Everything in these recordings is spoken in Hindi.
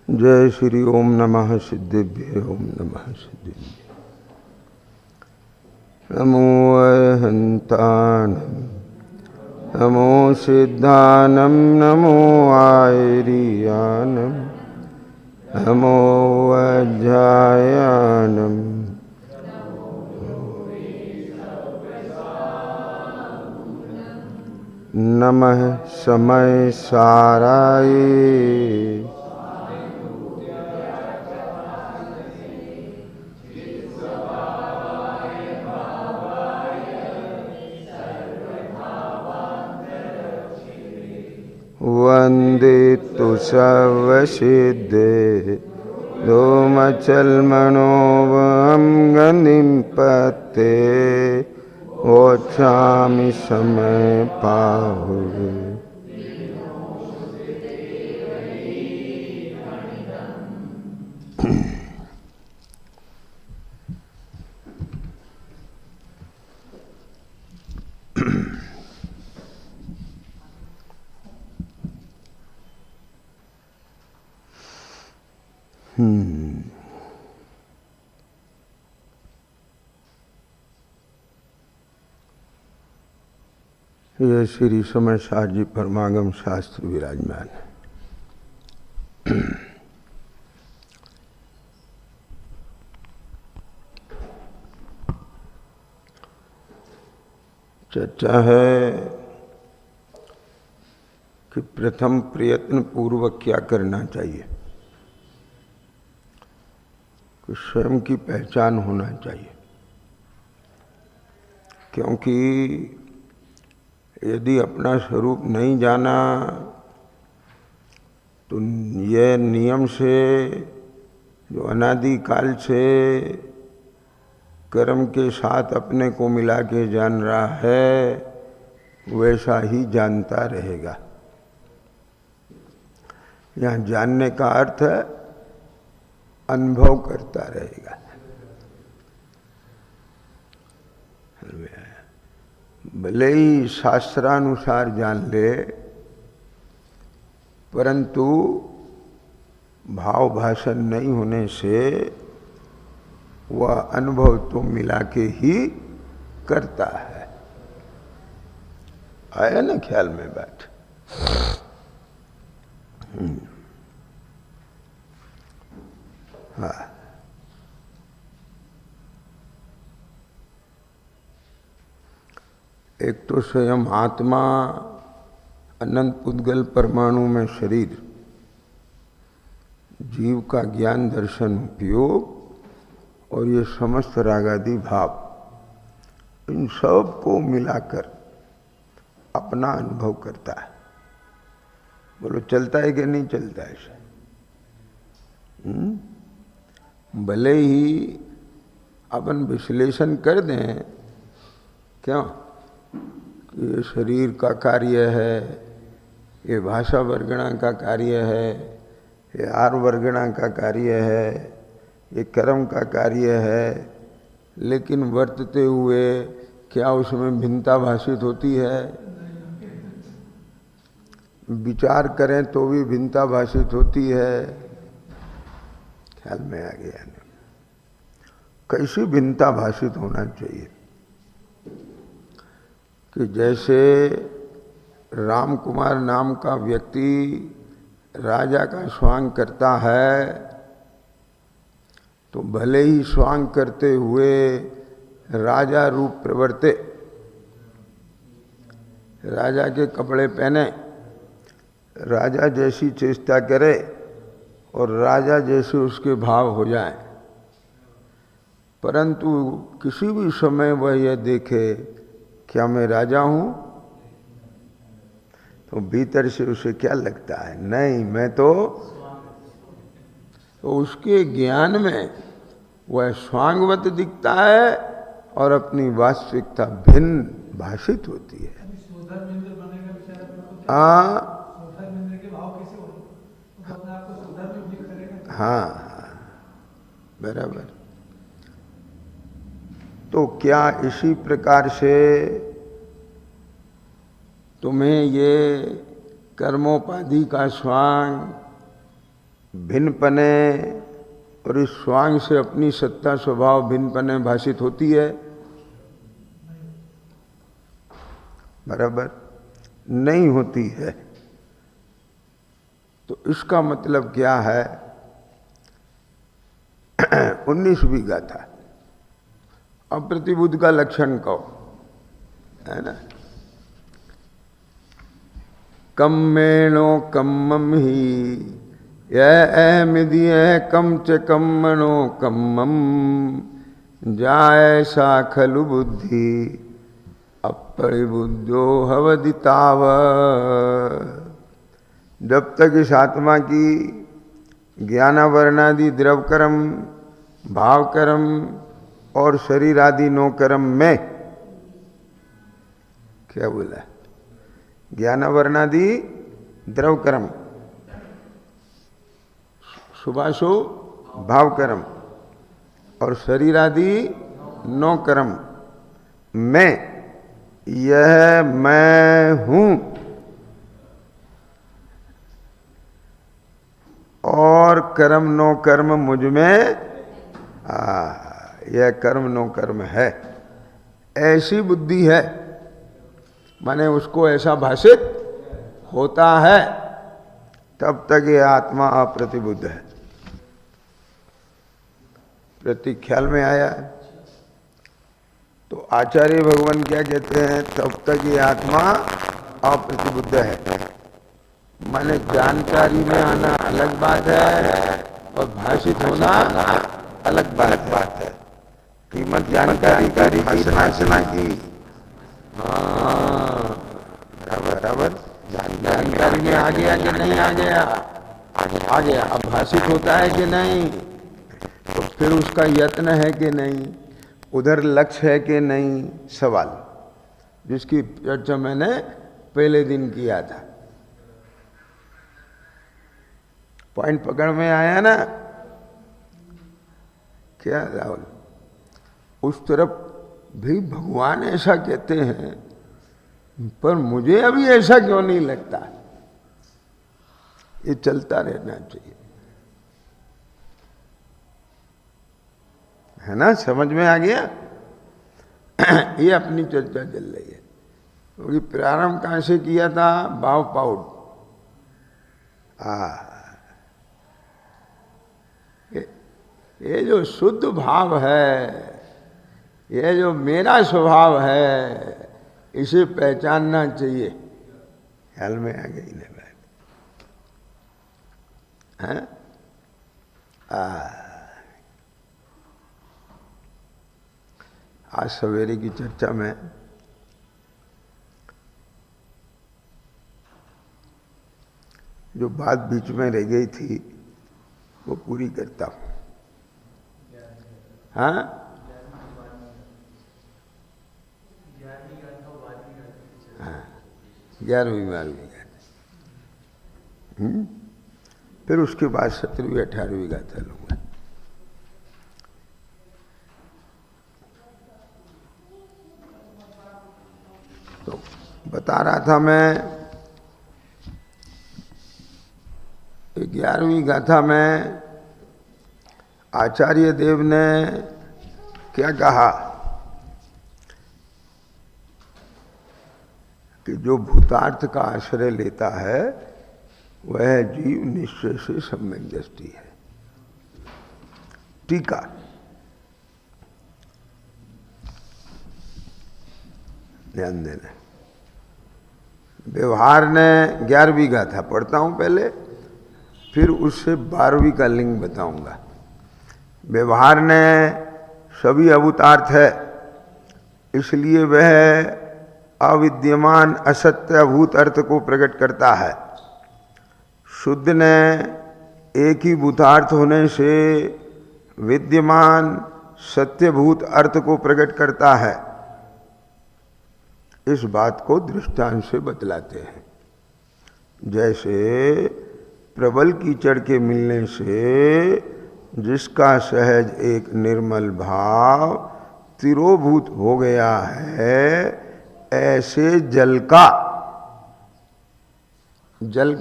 जय श्री ओम नमः सिद्धिभ्य ओम नमः सिद्धिभ्य। नमो अहंतानं नमो सिद्धानं नमो आयरियानं नमो वज्रायानं नमः समय साराय वंदे तु सर्वसिद्धे दोमचलमनोवं गतिं पते वोचामि समय पाहुः। यह श्री समय सार जी परमागम शास्त्र विराजमान है। चर्चा है कि प्रथम प्रयत्न पूर्वक क्या करना चाहिए, कि स्वयं की पहचान होना चाहिए। क्योंकि यदि अपना स्वरूप नहीं जाना तो यह नियम से जो अनादि काल से कर्म के साथ अपने को मिला के जान रहा है वैसा ही जानता रहेगा। यहाँ जानने का अर्थ है अनुभव करता रहेगा। भले ही शास्त्रानुसार जान ले, परंतु भाव भाषण नहीं होने से वह अनुभव तो मिला के ही करता है। आया ना ख्याल में बात? हाँ, एक तो स्वयं आत्मा, अनंत पुद्गल परमाणु में शरीर, जीव का ज्ञान दर्शन उपयोग और ये समस्त रागादि भाव, इन सब को मिलाकर अपना अनुभव करता है। बोलो चलता है कि नहीं चलता है ऐसा? भले ही अपन विश्लेषण कर दें क्यों कि ये शरीर का कार्य है, ये भाषा वर्गणा का कार्य है, ये आर वर्गणा का कार्य है, ये कर्म का कार्य है, लेकिन वर्तते हुए क्या उसमें भिन्नता भाषित होती है? विचार करें तो भी भिन्नता भाषित होती है। ख्याल में आ गया ना? कैसी भिन्नता भाषित होना चाहिए कि जैसे राम कुमार नाम का व्यक्ति राजा का स्वांग करता है तो भले ही स्वांग करते हुए राजा रूप प्रवर्ते, राजा के कपड़े पहने, राजा जैसी चेष्टा करे और राजा जैसे उसके भाव हो जाए, परंतु किसी भी समय वह यह देखे क्या मैं राजा हूं, तो भीतर से उसे क्या लगता है? नहीं, मैं तो उसके ज्ञान में वह स्वांगवत दिखता है और अपनी वास्तविकता भिन्न भाषित होती है। हाँ, बराबर। तो क्या इसी प्रकार से तुम्हें ये कर्मोपाधि का स्वांग भिन्नपने और इस स्वांग से अपनी सत्ता स्वभाव भिन्नपने भाषित होती है? बराबर नहीं होती है। तो इसका मतलब क्या है? 19वीं गाथा अप्रतिबुद्ध का लक्षण कहो, है ना? कम्मेणो कम्मम ही यह कम च कम्मणो कम्मम जाय सा खलु बुद्धि अपरिबुद्धो हवदिताव। जब तक इस आत्मा की ज्ञानावरणादि द्रव कर्म, भाव कर्म और शरीर आदि नो कर्म में, क्या बोला? ज्ञानावरणादि द्रव कर्म, शुभाशु भाव कर्म और शरीर आदि नो कर्म में यह मैं हूं और कर्म नो कर्म मुझ में, यह कर्म नो कर्म है, ऐसी बुद्धि है, माने उसको ऐसा भाषित होता है, तब तक ये आत्मा अप्रतिबुद्ध है। प्रतीक ख्याल में आया? तो आचार्य भगवान क्या कहते हैं? तब तक ये आत्मा अप्रतिबुद्ध है। माने जानकारी में आना अलग बात है और भाषित होना अलग बात है। कीमत जानकारी की भाषणा की, हाँ बराबर। जानकारी में आ गया कि नहीं आ गया? आ गया। अब भाषित होता है कि नहीं? तो फिर उसका यत्न है कि नहीं, उधर लक्ष्य है कि नहीं, सवाल जिसकी चर्चा मैंने पहले दिन किया था। पॉइंट पकड़ में आया ना? क्या राहुल? उस तरफ भी भगवान ऐसा कहते हैं, पर मुझे अभी ऐसा क्यों नहीं लगता? ये चलता रहना चाहिए, है ना? समझ में आ गया? ये अपनी चर्चा चल रही है, क्योंकि प्रारंभ कहां से किया था? भाव पाउड। ये जो शुद्ध भाव है, ये जो मेरा स्वभाव है, इसे पहचानना चाहिए। ख्याल में आ गई ना बात? हैं? आज सवेरे की चर्चा में जो बात बीच में रह गई थी वो पूरी करता हूं। हाँ, 11वीं 12वीं गाथा, फिर उसके बाद 17वीं 18वीं गाथा लूंगा। तो बता रहा था मैं, 11वीं गाथा में आचार्य देव ने क्या कहा कि जो भूतार्थ का आश्रय लेता है वह जीव निश्चय से सम्यक दृष्टि है। टीका, ध्यान देना। व्यवहार ने 11वीं गाथा पढ़ता हूं पहले, फिर उससे 12वीं का लिंग बताऊंगा। व्यवहार ने सभी अभूतार्थ है, इसलिए वह अविद्यमान असत्य अभूत अर्थ को प्रकट करता है। शुद्ध ने एक ही भूतार्थ होने से विद्यमान सत्यभूत अर्थ को प्रकट करता है। इस बात को दृष्टांत से बतलाते हैं। जैसे प्रबल कीचड़ के मिलने से जिसका सहज एक निर्मल भाव तिरोभूत हो गया है, ऐसे जल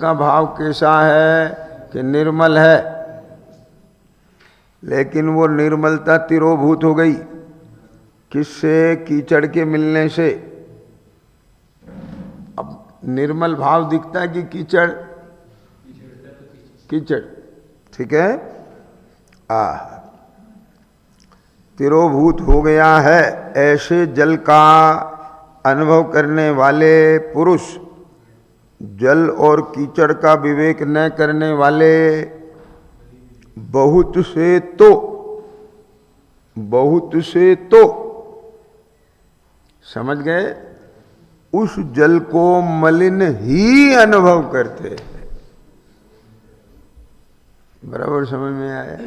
का भाव कैसा है? कि निर्मल है, लेकिन वो निर्मलता तिरोभूत हो गई। किससे? कीचड़ के मिलने से। अब निर्मल भाव दिखता है कि कीचड़? कीचड़, ठीक है। तिरोभूत हो गया है। ऐसे जल का अनुभव करने वाले पुरुष, जल और कीचड़ का विवेक न करने वाले बहुत से तो समझ गए, उस जल को मलिन ही अनुभव करते हैं। बराबर समझ में आया?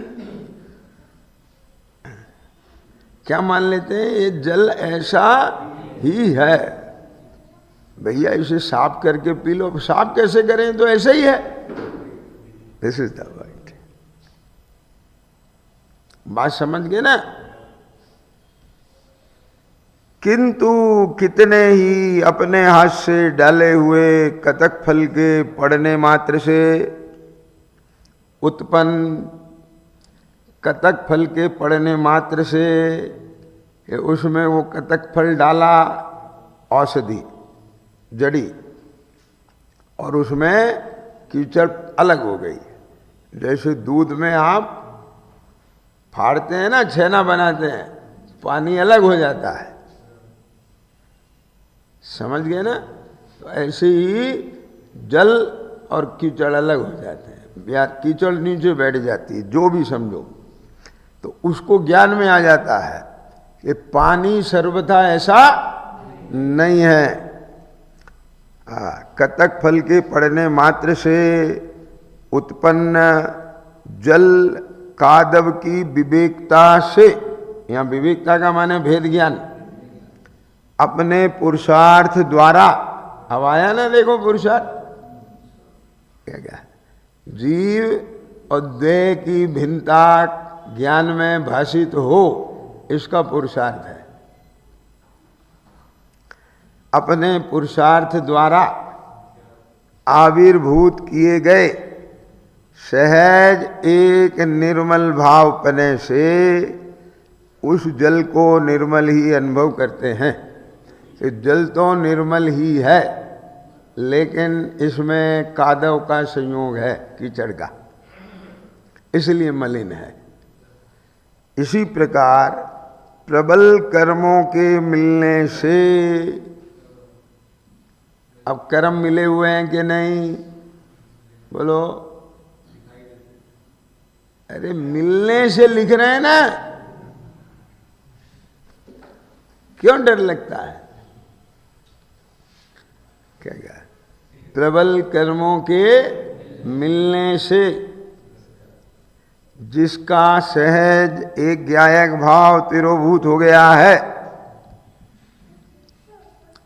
क्या मान लेते हैं? ये जल ऐसा ही है भैया, इसे साफ करके पी लो। साफ कैसे करें? तो ऐसे ही है। This is the point. बात समझ गए ना? किंतु कितने ही अपने हाथ से डाले हुए कतक फल के पड़ने मात्र से उत्पन्न, कतक फल के पड़ने मात्र से उसमें वो कतक फल डाला औषधि जड़ी, और उसमें कीचड़ अलग हो गई। जैसे दूध में आप फाड़ते हैं ना, छेना बनाते हैं, पानी अलग हो जाता है। समझ गए ना? तो ऐसे ही जल और कीचड़ अलग हो जाते हैं। या कीचड़ नीचे बैठ जाती है, जो भी समझो, तो उसको ज्ञान में आ जाता है कि पानी सर्वथा ऐसा नहीं है। कतक फल के पड़ने मात्र से उत्पन्न जल कादव की विवेकता से, यहाँ विवेकता का माने भेद ज्ञान, अपने पुरुषार्थ द्वारा, अब आया ना, देखो पुरुषार्थ क्या जीव और देह की भिन्नता ज्ञान में भाषित हो, इसका पुरुषार्थ है। अपने पुरुषार्थ द्वारा आविर्भूत किए गए सहज एक निर्मल भावपने से उस जल को निर्मल ही अनुभव करते हैं। तो जल तो निर्मल ही है, लेकिन इसमें कादव का संयोग है, कीचड़ का, इसलिए मलिन है। इसी प्रकार प्रबल कर्मों के मिलने से, अब कर्म मिले हुए हैं कि नहीं? बोलो। अरे मिलने से लिख रहे हैं ना, क्यों डर लगता है? क्या कहा? प्रबल कर्मों के मिलने से, जिसका सहज एक ज्ञायक भाव तिरोभूत हो गया है।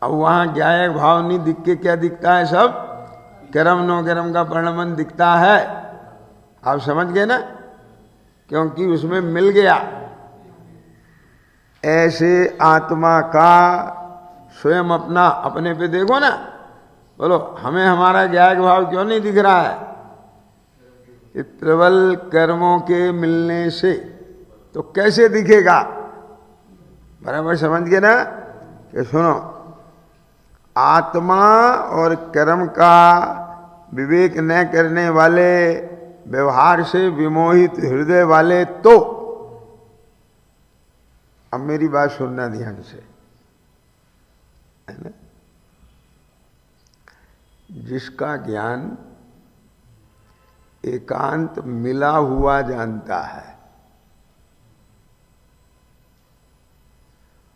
अब वहां ज्ञायक भाव नहीं दिख के क्या दिखता है? सब कर्म नो कर्म का परिणमन दिखता है। आप समझ गए ना? क्योंकि उसमें मिल गया। ऐसे आत्मा का स्वयं अपना अपने पे देखो ना, बोलो हमें हमारा ज्ञायक भाव क्यों नहीं दिख रहा है? प्रबल कर्मों के मिलने से। तो कैसे दिखेगा? बराबर समझ गए ना? कि सुनो, आत्मा और कर्म का विवेक न करने वाले, व्यवहार से विमोहित हृदय वाले, तो अब मेरी बात सुनना ध्यान से, है ना? जिसका ज्ञान एकांत मिला हुआ जानता है,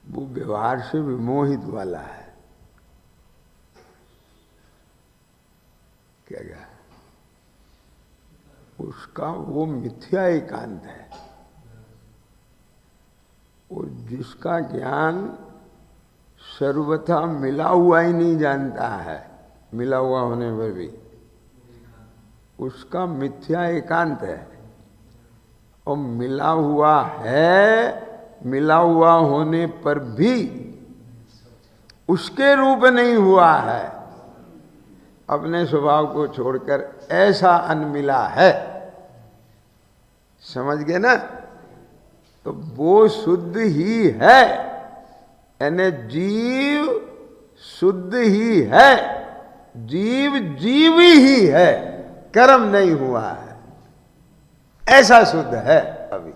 वो व्यवहार से विमोहित वाला है। क्या क्या? उसका वो मिथ्या एकांत है। और जिसका ज्ञान सर्वथा मिला हुआ ही नहीं जानता है, मिला हुआ होने पर भी, उसका मिथ्या एकांत है। और मिला हुआ है, मिला हुआ होने पर भी उसके रूप नहीं हुआ है। अपने स्वभाव को छोड़कर ऐसा अन्न मिला है, समझ गए ना, तो वो शुद्ध ही है, यानी जीव शुद्ध ही है, जीव जीव ही है, कर्म नहीं हुआ है, ऐसा शुद्ध है। अभी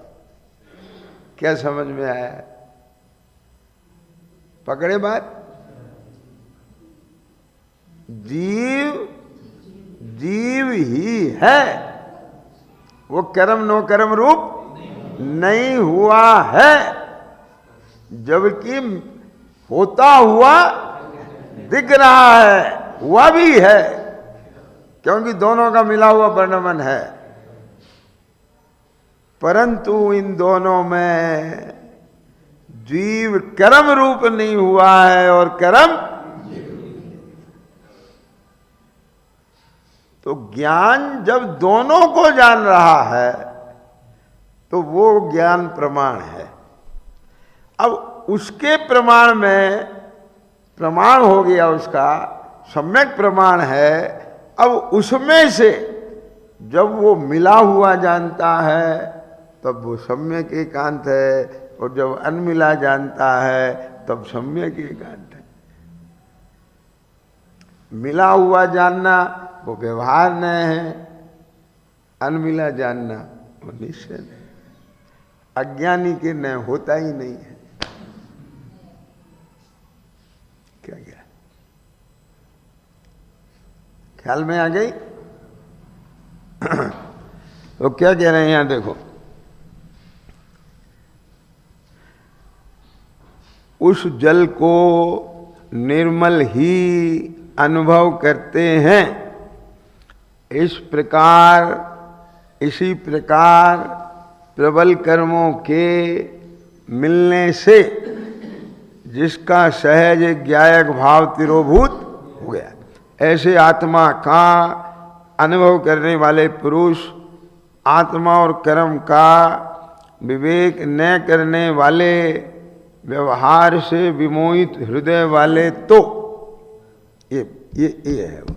क्या समझ में आया? पकड़े बात? जीव जीव ही है, वो कर्म नो कर्म रूप नहीं हुआ है, जबकि होता हुआ दिख रहा है, हुआ भी है, क्योंकि दोनों का मिला हुआ वर्णमन है। परंतु इन दोनों में जीव कर्म रूप नहीं हुआ है और कर्म, तो ज्ञान जब दोनों को जान रहा है तो वो ज्ञान प्रमाण है। अब उसके प्रमाण में प्रमाण हो गया, उसका सम्यक प्रमाण है। अब उसमें से जब वो मिला हुआ जानता है तब वो सम्यक एकांत है, और जब अनमिला जानता है तब सम्यक एकांत है। मिला हुआ जानना वो व्यवहार न है, अनमिला जानना वो निश्चय है। अज्ञानी के न होता ही नहीं है। क्या गया? ख्याल में आ गई? तो क्या कह रहे हैं यहां देखो, उस जल को निर्मल ही अनुभव करते हैं। इसी प्रकार प्रबल कर्मों के मिलने से जिसका सहज ज्ञायक भाव तिरोभूत हो गया, ऐसे आत्मा का अनुभव करने वाले पुरुष, आत्मा और कर्म का विवेक न करने वाले, व्यवहार से विमोहित हृदय वाले, तो ये है वो।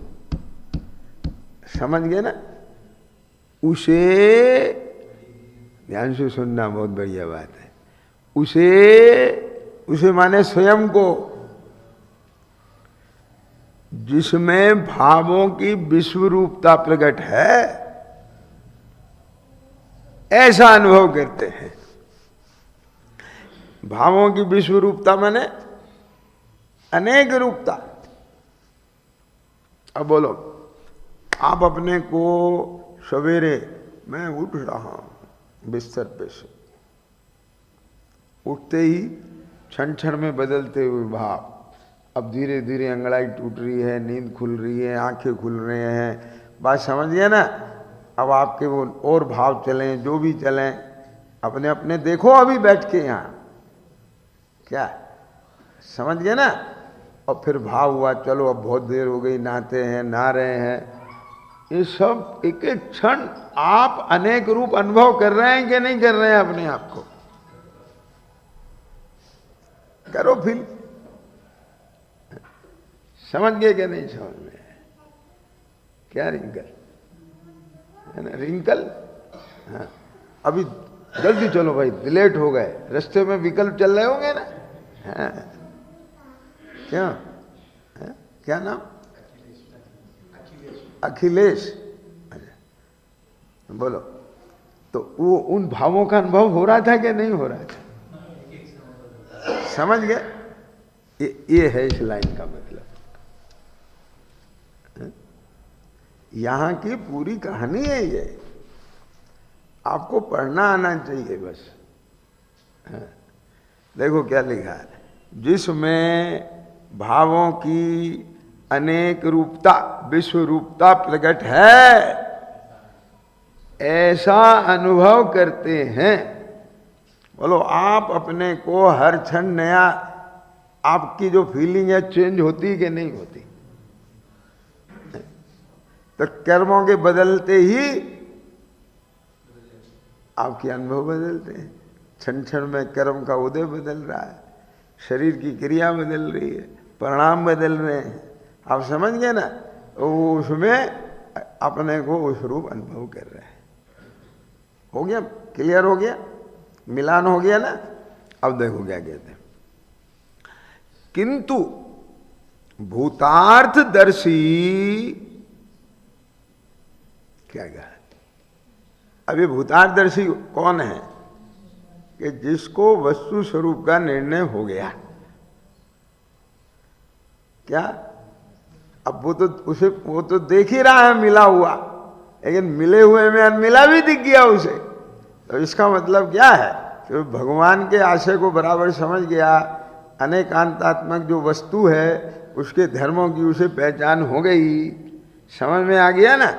समझ गए ना? उसे ध्यान से सुनना, बहुत बढ़िया बात है। उसे माने स्वयं को, जिसमें भावों की विश्व रूपता प्रकट है, ऐसा अनुभव करते हैं। भावों की विश्व रूपता माने अनेक रूपता। अब बोलो, आप अपने को सवेरे, मैं उठ रहा हूं बिस्तर पे से, उठते ही क्षण क्षण में बदलते हुए भाव, अब धीरे धीरे अंगड़ाई टूट रही है, नींद खुल रही है, आंखें खुल रहे हैं, बात समझ गए ना? अब आपके वो और भाव चलें, जो भी चलें, अपने अपने देखो अभी बैठ के यहाँ, क्या समझ गए ना? और फिर भाव हुआ, चलो अब बहुत देर हो गई, नहाते हैं, नहा रहे हैं। ये सब एक एक क्षण आप अनेक रूप अनुभव कर रहे हैं कि नहीं कर रहे हैं? अपने आप को करो, फिर समझ गए कि नहीं समझ में? क्या रिंकल है ना? रिंकल, हाँ। अभी जल्दी चलो भाई, लेट हो गए, रास्ते में विकल्प चल रहे होंगे ना? हाँ। क्या है? क्या नाम? अखिलेश। बोलो, तो वो उन भावों का अनुभव हो रहा था कि नहीं हो रहा था? समझ गए? ये है इस लाइन का मतलब। यहां की पूरी कहानी है ये, आपको पढ़ना आना चाहिए बस। देखो क्या लिखा है, जिसमें भावों की अनेक रूपता, विश्व रूपता प्रकट है, ऐसा अनुभव करते हैं। बोलो, आप अपने को हर क्षण नया, आपकी जो फीलिंग है चेंज होती कि नहीं होती? तो कर्मों के बदलते ही आपके अनुभव बदलते हैं। क्षण क्षण में कर्म का उदय बदल रहा है, शरीर की क्रिया बदल रही है, परिणाम बदल रहे हैं। आप समझ गए ना? तो उसमें अपने को उस रूप अनुभव कर रहे हैं। हो गया, क्लियर हो गया, मिलान हो गया ना। अब देखो क्या कहते हैं, किंतु भूतार्थदर्शी, क्या कहा, अभी भूतार्थदर्शी कौन है कि जिसको वस्तु स्वरूप का निर्णय हो गया। क्या, अब वो तो देख ही रहा है मिला हुआ, लेकिन मिले हुए में अनमिला भी दिख गया उसे। तो इसका मतलब क्या है कि भगवान के आशय को बराबर समझ गया। अनेकांतात्मक जो वस्तु है उसके धर्मों की उसे पहचान हो गई, समझ में आ गया ना।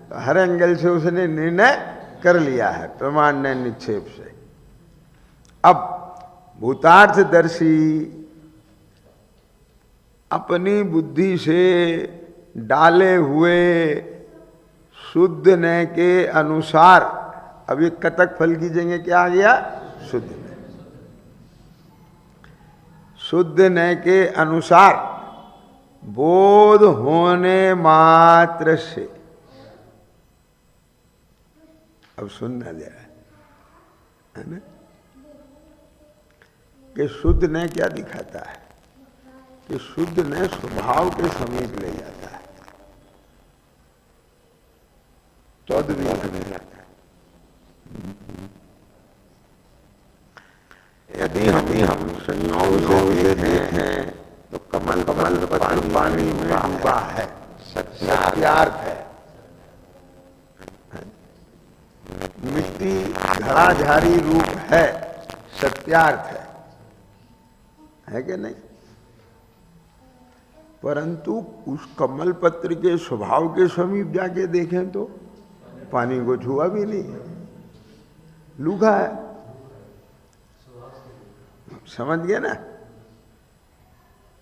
तो हर एंगल से उसने निर्णय कर लिया है प्रमाण ने निक्षेप से। अब भूतार्थदर्शी अपनी बुद्धि से डाले हुए शुद्ध न के अनुसार, अब ये कतक फल की जगह क्या आ गया, शुद्ध न। शुद्ध न के अनुसार बोध होने मात्र से, अब सुनना जरा, है ना, कि शुद्ध न क्या दिखाता है कि शुद्ध न स्वभाव के समीप ले जाता है, 14वीं में जाता है। यदि हम संयोग से देखें तो कमल पानी में डूबा है, सत्यार्थ है। मिट्टी घड़ाझारी रूप है, सत्यार्थ है कि नहीं। परंतु उस कमल पत्र के स्वभाव के समीप जाके देखें तो पानी को छुआ भी नहीं, लूखा है। समझ गए ना।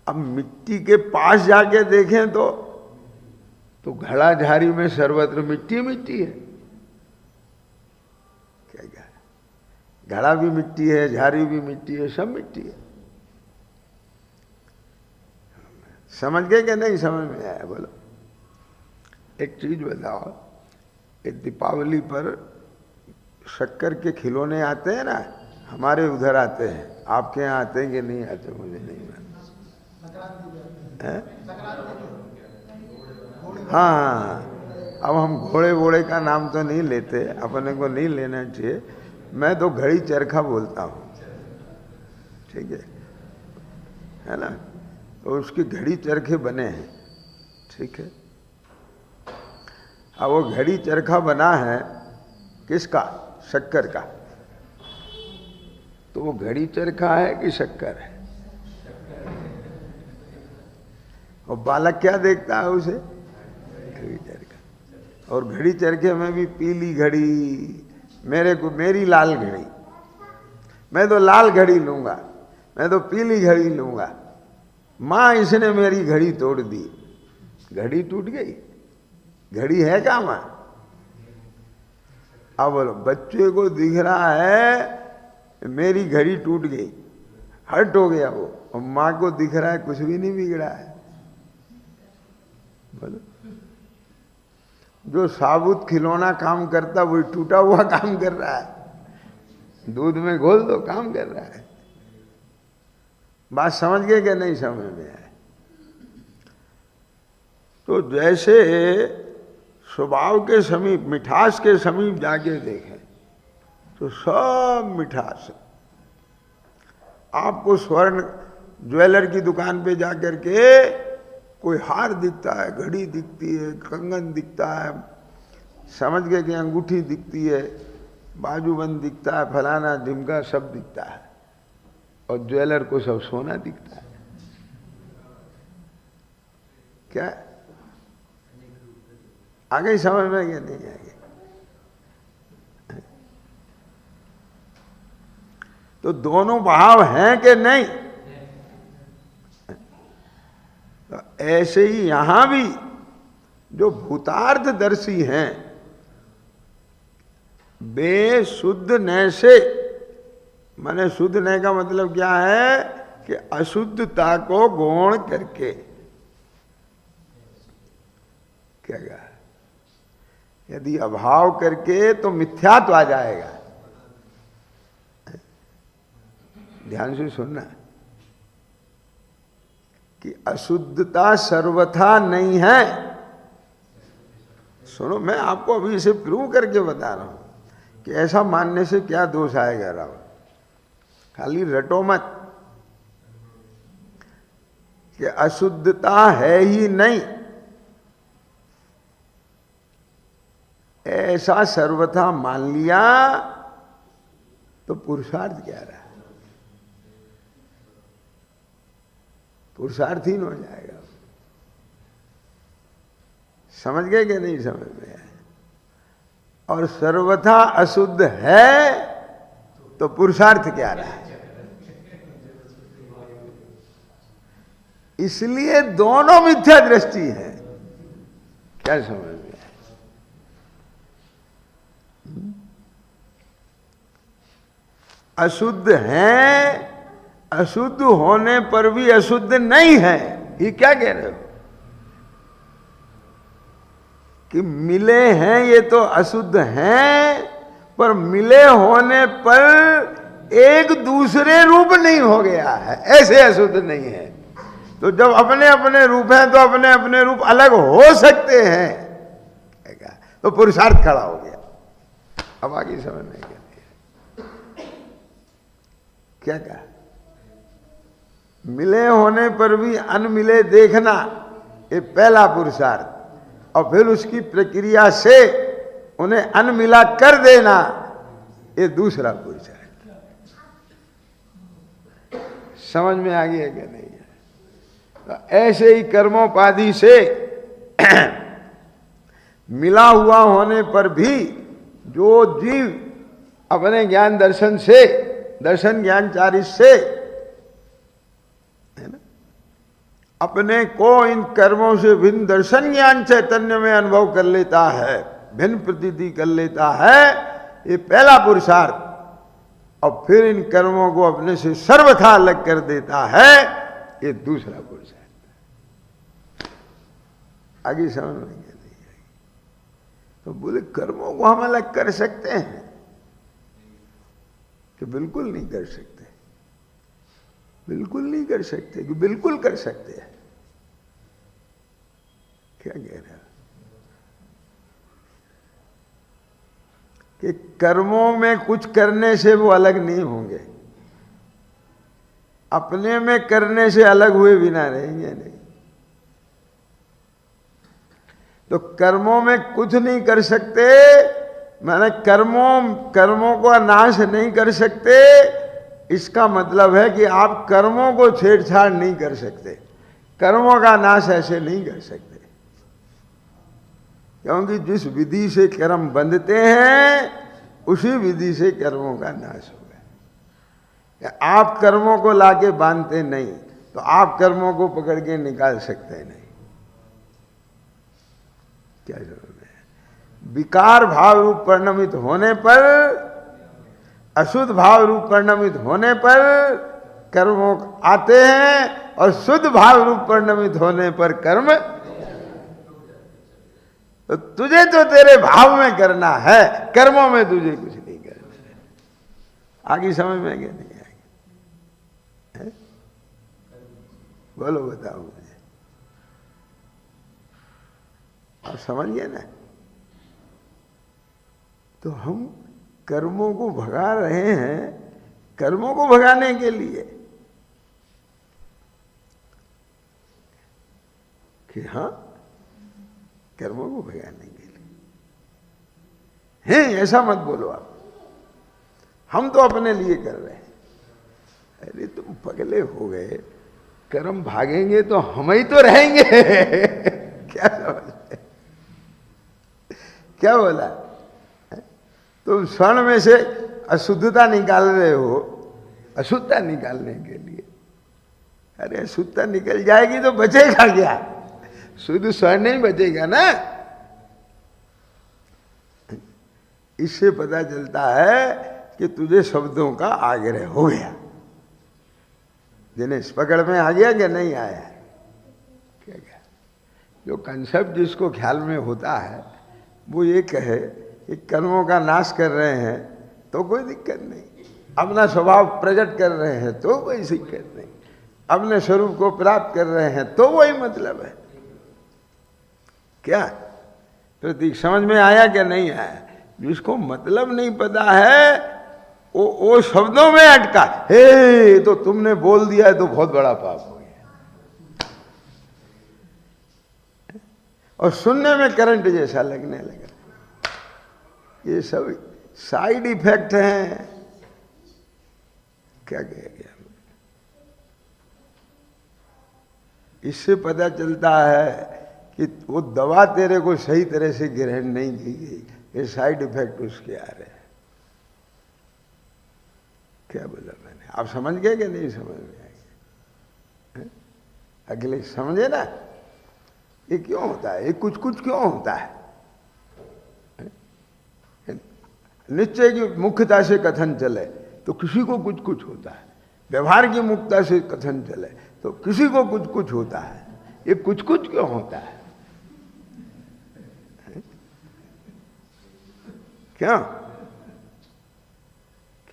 अब मिट्टी के पास जाके देखें तो घड़ा झाड़ी में सर्वत्र मिट्टी मिट्टी है। क्या घड़ा भी मिट्टी है, झाड़ी भी मिट्टी है, सब मिट्टी है। समझ गए कि नहीं समझ में आया, बोलो। एक चीज बताओ, एक दीपावली पर शक्कर के खिलौने आते हैं ना, हमारे उधर आते हैं, आपके यहाँ आते हैं कि नहीं आते मुझे नहीं मालूम। हाँ, अब हम घोड़े वोड़े का नाम तो नहीं लेते, अपने को नहीं लेना चाहिए। मैं तो घड़ी चरखा बोलता हूँ, ठीक है ना। तो उसकी घड़ी चरखे बने हैं, ठीक है। अब वो घड़ी चरखा बना है किसका, शक्कर का। तो वो घड़ी चरखा है कि शक्कर है। और बालक क्या देखता है उसे, घड़ी चरखा। और घड़ी चरखे में भी पीली घड़ी, मेरी लाल घड़ी, मैं तो लाल घड़ी लूंगा, मैं तो पीली घड़ी लूंगा। मां इसने मेरी घड़ी तोड़ दी, घड़ी टूट गई। घड़ी है क्या मां। अब बोलो, बच्चे को दिख रहा है मेरी घड़ी टूट गई, हर्ट हो गया वो, और मां को दिख रहा है कुछ भी नहीं बिगड़ा है। बोलो, जो साबुत खिलौना काम करता वही टूटा हुआ काम कर रहा है। दूध में घोल दो, काम कर रहा है। बात समझ गए कि नहीं समझ में आए। तो जैसे स्वभाव के समीप, मिठास के समीप जाके देखें तो सब मिठास है। आपको स्वर्ण ज्वेलर की दुकान पे जाकर के कोई हार दिखता है, घड़ी दिखती है, कंगन दिखता है, समझ गए कि अंगूठी दिखती है, बाजूबंद दिखता है, फलाना ढिमका सब दिखता है। और ज्वेलर को सब सोना दिखता है। क्या आगे समझ में क्या नहीं आगे। तो दोनों भाव हैं कि नहीं। तो ऐसे ही यहां भी जो भूतार्थदर्शी हैं वे शुद्ध न से, माने शुद्ध न का मतलब क्या है कि अशुद्धता को गौण करके क्या कहा? यदि अभाव करके तो मिथ्यात्व आ जाएगा। ध्यान से सुनना कि अशुद्धता सर्वथा नहीं है। सुनो, मैं आपको अभी इसे प्रूव करके बता रहा हूं कि ऐसा मानने से क्या दोष आएगा। रावण, खाली रटो मत कि अशुद्धता है ही नहीं, ऐसा सर्वथा मान लिया तो पुरुषार्थ क्या रहा? पुरुषार्थहीन हो जाएगा। समझ गए कि नहीं समझ में आए? और सर्वथा अशुद्ध है तो पुरुषार्थ क्या रहा? इसलिए दोनों मिथ्या दृष्टि है। क्या समझ में आए? अशुद्ध है, अशुद्ध होने पर भी अशुद्ध नहीं है। ये क्या कह रहे हो कि मिले हैं ये तो अशुद्ध हैं, पर मिले होने पर एक दूसरे रूप नहीं हो गया है, ऐसे अशुद्ध नहीं है। तो जब अपने अपने रूप हैं तो अपने अपने रूप अलग हो सकते हैं, तो पुरुषार्थ खड़ा हो गया। अब आगे समझ में क्या कहा? मिले होने पर भी अनमिले देखना, ये पहला पुरुषार्थ, और फिर उसकी प्रक्रिया से उन्हें अनमिला कर देना, ये दूसरा पुरुषार्थ। समझ में आ गया क्या नहीं है? तो ऐसे ही कर्मोपाधि से मिला हुआ होने पर भी जो जीव अपने ज्ञान दर्शन से, दर्शन ज्ञान चारित्र से अपने को इन कर्मों से भिन्न दर्शन ज्ञान चैतन्य में अनुभव कर लेता है, भिन्न प्रतीति कर लेता है, ये पहला पुरुषार्थ। और फिर इन कर्मों को अपने से सर्वथा अलग कर देता है, ये दूसरा पुरुषार्थ। आगे समझ में नहीं आई? तो बोले कर्मों को हम अलग कर सकते हैं कि बिल्कुल नहीं कर सकते? बिल्कुल नहीं कर सकते कि बिल्कुल कर सकते हैं? क्या कह रहे हो कि कर्मों में कुछ करने से वो अलग नहीं होंगे, अपने में करने से अलग हुए बिना रहेंगे नहीं। तो कर्मों में कुछ नहीं कर सकते, माने कर्मों को नाश नहीं कर सकते, इसका मतलब है कि आप कर्मों को छेड़छाड़ नहीं कर सकते, कर्मों का नाश ऐसे नहीं कर सकते। क्योंकि जिस विधि से कर्म बंधते हैं उसी विधि से कर्मों का नाश होगा। आप कर्मों को लाके बांधते नहीं, तो आप कर्मों को पकड़ के निकाल सकते नहीं। क्या जरूरत है? विकार भाव रूप परिणमित होने पर, अशुद्ध भाव रूप परिणमित होने पर कर्म आते हैं, और शुद्ध भाव रूप परिणमित होने पर कर्म। तो तुझे तो तेरे भाव में करना है, कर्मों में तुझे कुछ नहीं करना है। आगे समझ में क्या नहीं आएगी? बोलो, बताओ मुझे। आप समझ गए ना? तो हम कर्मों को भगा रहे हैं, कर्मों को भगाने के लिए कि हाँ, कर्मों को भगाने के लिए हैं, ऐसा मत बोलो आप। हम तो अपने लिए कर रहे हैं। अरे तुम पगले हो गए, कर्म भागेंगे तो हम ही तो रहेंगे। क्या समझ, क्या बोला? तुम स्वर्ण में से अशुद्धता निकाल रहे हो, अशुद्धता निकालने के लिए। अरे अशुद्धता निकल जाएगी तो बचेगा क्या? शुद्ध स्वर्ण नहीं बचेगा ना। इससे पता चलता है कि तुझे शब्दों का आग्रह हो गया। दिनेश, पकड़ में आ गया कि नहीं आया? क्या? जो कंसेप्ट जिसको ख्याल में होता है वो ये कहे कि कर्मों का नाश कर रहे हैं तो कोई दिक्कत नहीं, अपना स्वभाव प्रकट कर रहे हैं तो कोई दिक्कत नहीं, अपने स्वरूप को प्राप्त कर रहे हैं तो वही मतलब है। क्या प्रतीक समझ में आया क्या नहीं आया? जिसको मतलब नहीं पता है वो शब्दों में अटका, हे तो तुमने बोल दिया है तो बहुत बड़ा पाप हो गया, और सुनने में करंट जैसा लगने लगा। ये सब साइड इफेक्ट हैं। क्या कह गया? इससे पता चलता है कि वो दवा तेरे को सही तरह से ग्रहण नहीं की गई, ये साइड इफेक्ट उसके आ रहे हैं। क्या बोला मैंने? आप समझ गए कि नहीं समझ में आएंगे? अगले समझे ना ये क्यों होता है, ये कुछ कुछ क्यों होता है? निश्चय की मुख्यता से कथन चले तो किसी को कुछ कुछ होता है, व्यवहार की मुख्यता से कथन चले तो किसी को कुछ कुछ होता है। ये कुछ कुछ क्यों होता है? क्या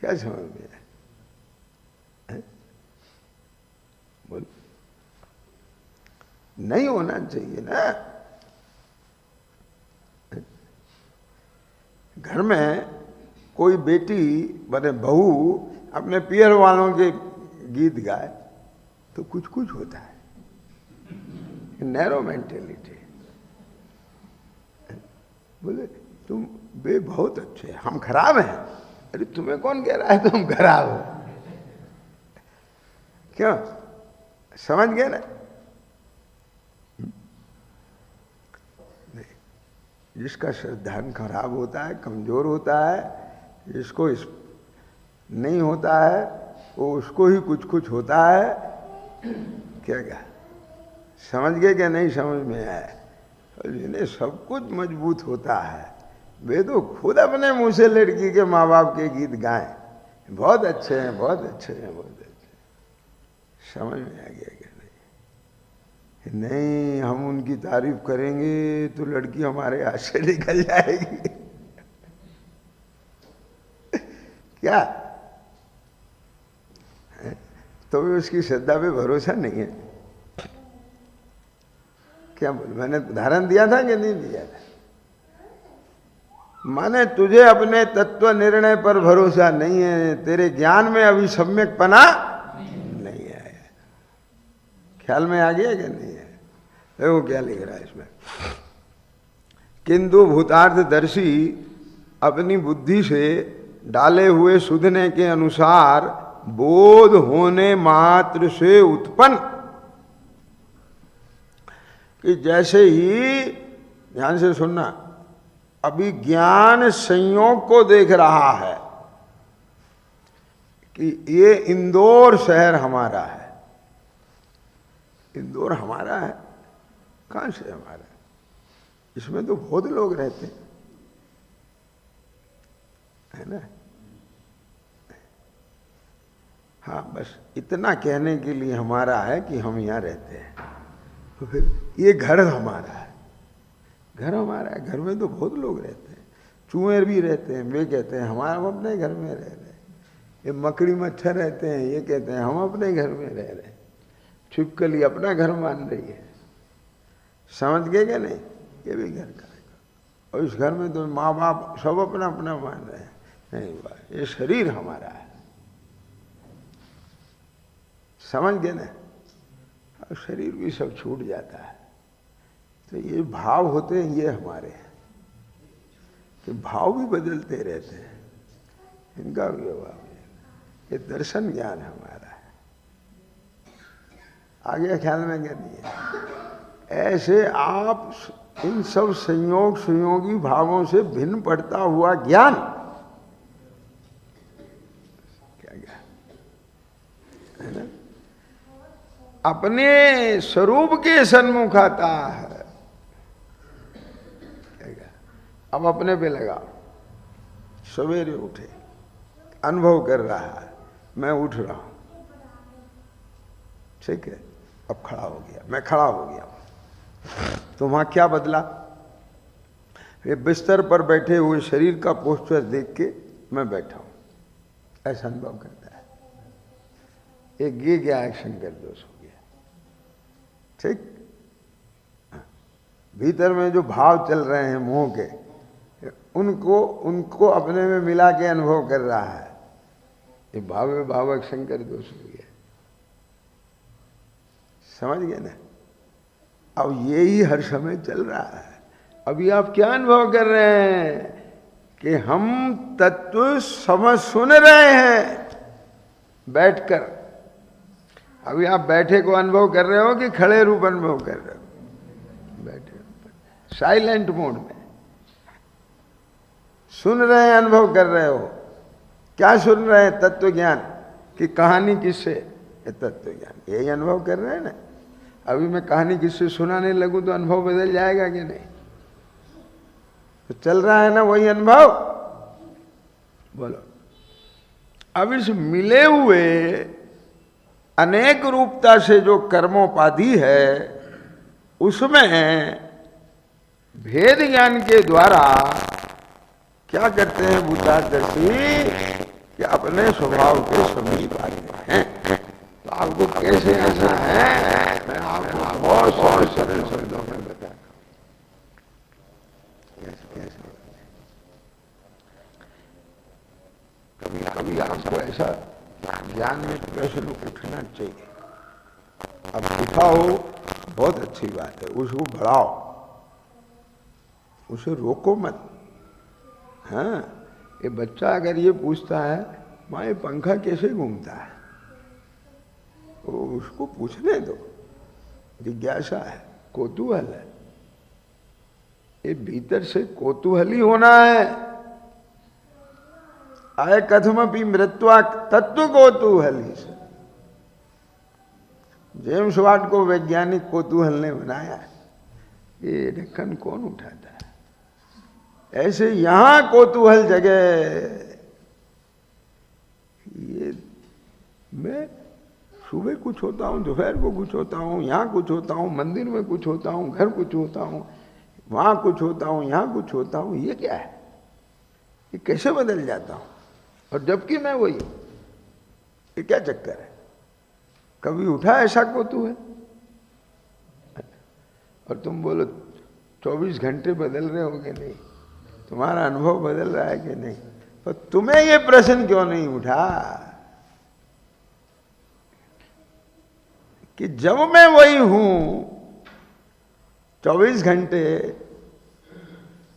क्या समझ में है? बोल, नहीं होना चाहिए ना। घर में कोई बेटी बने बहू अपने पियर वालों के गीत गाए तो कुछ कुछ होता है, नैरो मेंटेलिटी। बोले तुम बे बहुत अच्छे, हम खराब हैं। अरे तुम्हें कौन कह रहा है तुम खराब हो? क्यों? समझ गए ना? नहीं, जिसका श्रद्धान खराब होता है, कमजोर होता है, जिसको इस नहीं होता है वो उसको ही कुछ कुछ होता है। क्या क्या समझ गए क्या नहीं समझ में आया? जिन्हें सब कुछ मजबूत होता है वे तो खुद अपने मुंह से लड़की के माँ बाप के गीत गाएं, बहुत अच्छे हैं, बहुत अच्छे हैं, बहुत अच्छे। समझ में आ गया क्या नहीं? नहीं, हम उनकी तारीफ करेंगे तो लड़की हमारे हाथ से निकल जाएगी। क्या तो भी उसकी श्रद्धा पे भरोसा नहीं है? क्या बोल, मैंने उदाहरण दिया था कि नहीं दिया था? माने तुझे अपने तत्व निर्णय पर भरोसा नहीं है, तेरे ज्ञान में अभी सम्यकपना नहीं आया। ख्याल में आ गया कि नहीं है? देखो क्या लिख रहा है इसमें, किंतु भूतार्थदर्शी अपनी बुद्धि से डाले हुए सुधने के अनुसार बोध होने मात्र से उत्पन्न, कि जैसे ही, ध्यान से सुनना, अभी ज्ञान संयोग को देख रहा है कि ये इंदौर शहर हमारा है। इंदौर हमारा है? कहां से हमारा है? इसमें तो बहुत लोग रहते हैं, है ना? हाँ, बस इतना कहने के लिए हमारा है कि हम यहाँ रहते हैं। तो फिर ये घर हमारा है, घर हमारा है। घर में तो बहुत लोग रहते हैं, चूहे भी रहते हैं, वे कहते हैं हम अपने घर में रह रहे हैं। ये मकड़ी मच्छर रहते हैं, ये कहते हैं हम अपने घर में रह रहे हैं। छिपकली अपना घर मान रही है। समझ गए क्या नहीं? ये भी घर का है, और इस घर में तो माँ बाप सब अपना अपना मान रहे हैं। नहीं, ये शरीर हमारा है। समझ गए ना? और शरीर भी सब छूट जाता है। तो ये भाव होते हैं, ये हमारे हैं कि भाव भी बदलते रहते हैं, इनका भी भाव है। ये दर्शन ज्ञान हमारा है। आगे ख्याल में क्या नहीं है? ऐसे आप इन सब संयोग संयोगी भावों से भिन्न पड़ता हुआ ज्ञान, क्या ज्ञान है ना, अपने स्वरूप के सन्मुख आता है। अब अपने पे लगा, सवेरे उठे, अनुभव कर रहा है, मैं उठ रहा हूं, ठीक है, अब खड़ा हो गया, मैं खड़ा हो गया। तो वहां क्या बदला? ये बिस्तर पर बैठे हुए शरीर का पोस्चर देख के मैं बैठा हूं, ऐसा अनुभव करता है। एक ये गया, एक शंकर दोष हो गया। ठीक, भीतर में जो भाव चल रहे हैं मोह के, उनको अपने में मिला के अनुभव कर रहा है, ये भावक शंकर दोष हो गया। समझ गए ना? अब यही हर समय चल रहा है। अभी आप क्या अनुभव कर रहे हैं कि हम तत्व समझ सुन रहे हैं बैठकर। अभी आप बैठे को अनुभव कर रहे हो कि खड़े रूप अनुभव कर रहे हो? बैठे साइलेंट मोड में सुन रहे हैं, अनुभव कर रहे हो। क्या सुन रहे हैं? तत्व ज्ञान की कहानी किससे? तत्व ज्ञान, यही अनुभव कर रहे हैं ना। अभी मैं कहानी किससे सुनाने लगूं तो अनुभव बदल जाएगा कि नहीं? तो चल रहा है ना वही अनुभव। बोलो, अब इस मिले हुए अनेक रूपता से जो कर्मोपाधि है, उसमें भेद ज्ञान के द्वारा क्या करते हैं भूतादर्शी कि अपने स्वभाव के समीप आते हैं। तो आपको कैसे ऐसा है, मैं आपको बहुत सरल शब्दों में बताता हूं। कैसे कभी आपको ऐसा ज्ञान में प्रश्न उठना चाहिए। अब उठा हो बहुत अच्छी बात है, उसको बढ़ाओ, उसे रोको मत। हाँ, ये बच्चा अगर ये पूछता है माँ ये पंखा कैसे घूमता है, तो उसको पूछने दो। जिज्ञासा है, कौतूहल है, ये भीतर से कौतूहल ही होना है। आय कथमपि मृत्वा तत्व कौतूहली से। जेम्स वाट को वैज्ञानिक कौतूहल ने बनाया। ये ढक्कन कौन उठाता है? ऐसे यहां कौतूहल जगह, ये मैं सुबह कुछ होता हूं, दोपहर को कुछ होता हूं, यहां कुछ होता हूं, मंदिर में कुछ होता हूं, घर कुछ होता हूं, वहां कुछ होता हूं, यहां कुछ होता हूं। ये क्या है? ये कैसे बदल जाता हूं? और जबकि मैं वही, ये क्या चक्कर है? कभी उठा ऐसा कौतूहल? और तुम बोलो 24 घंटे बदल रहे हो कि नहीं, तुम्हारा अनुभव बदल रहा है कि नहीं? तो तुम्हें ये प्रश्न क्यों नहीं उठा कि जब मैं वही हूं 24 घंटे,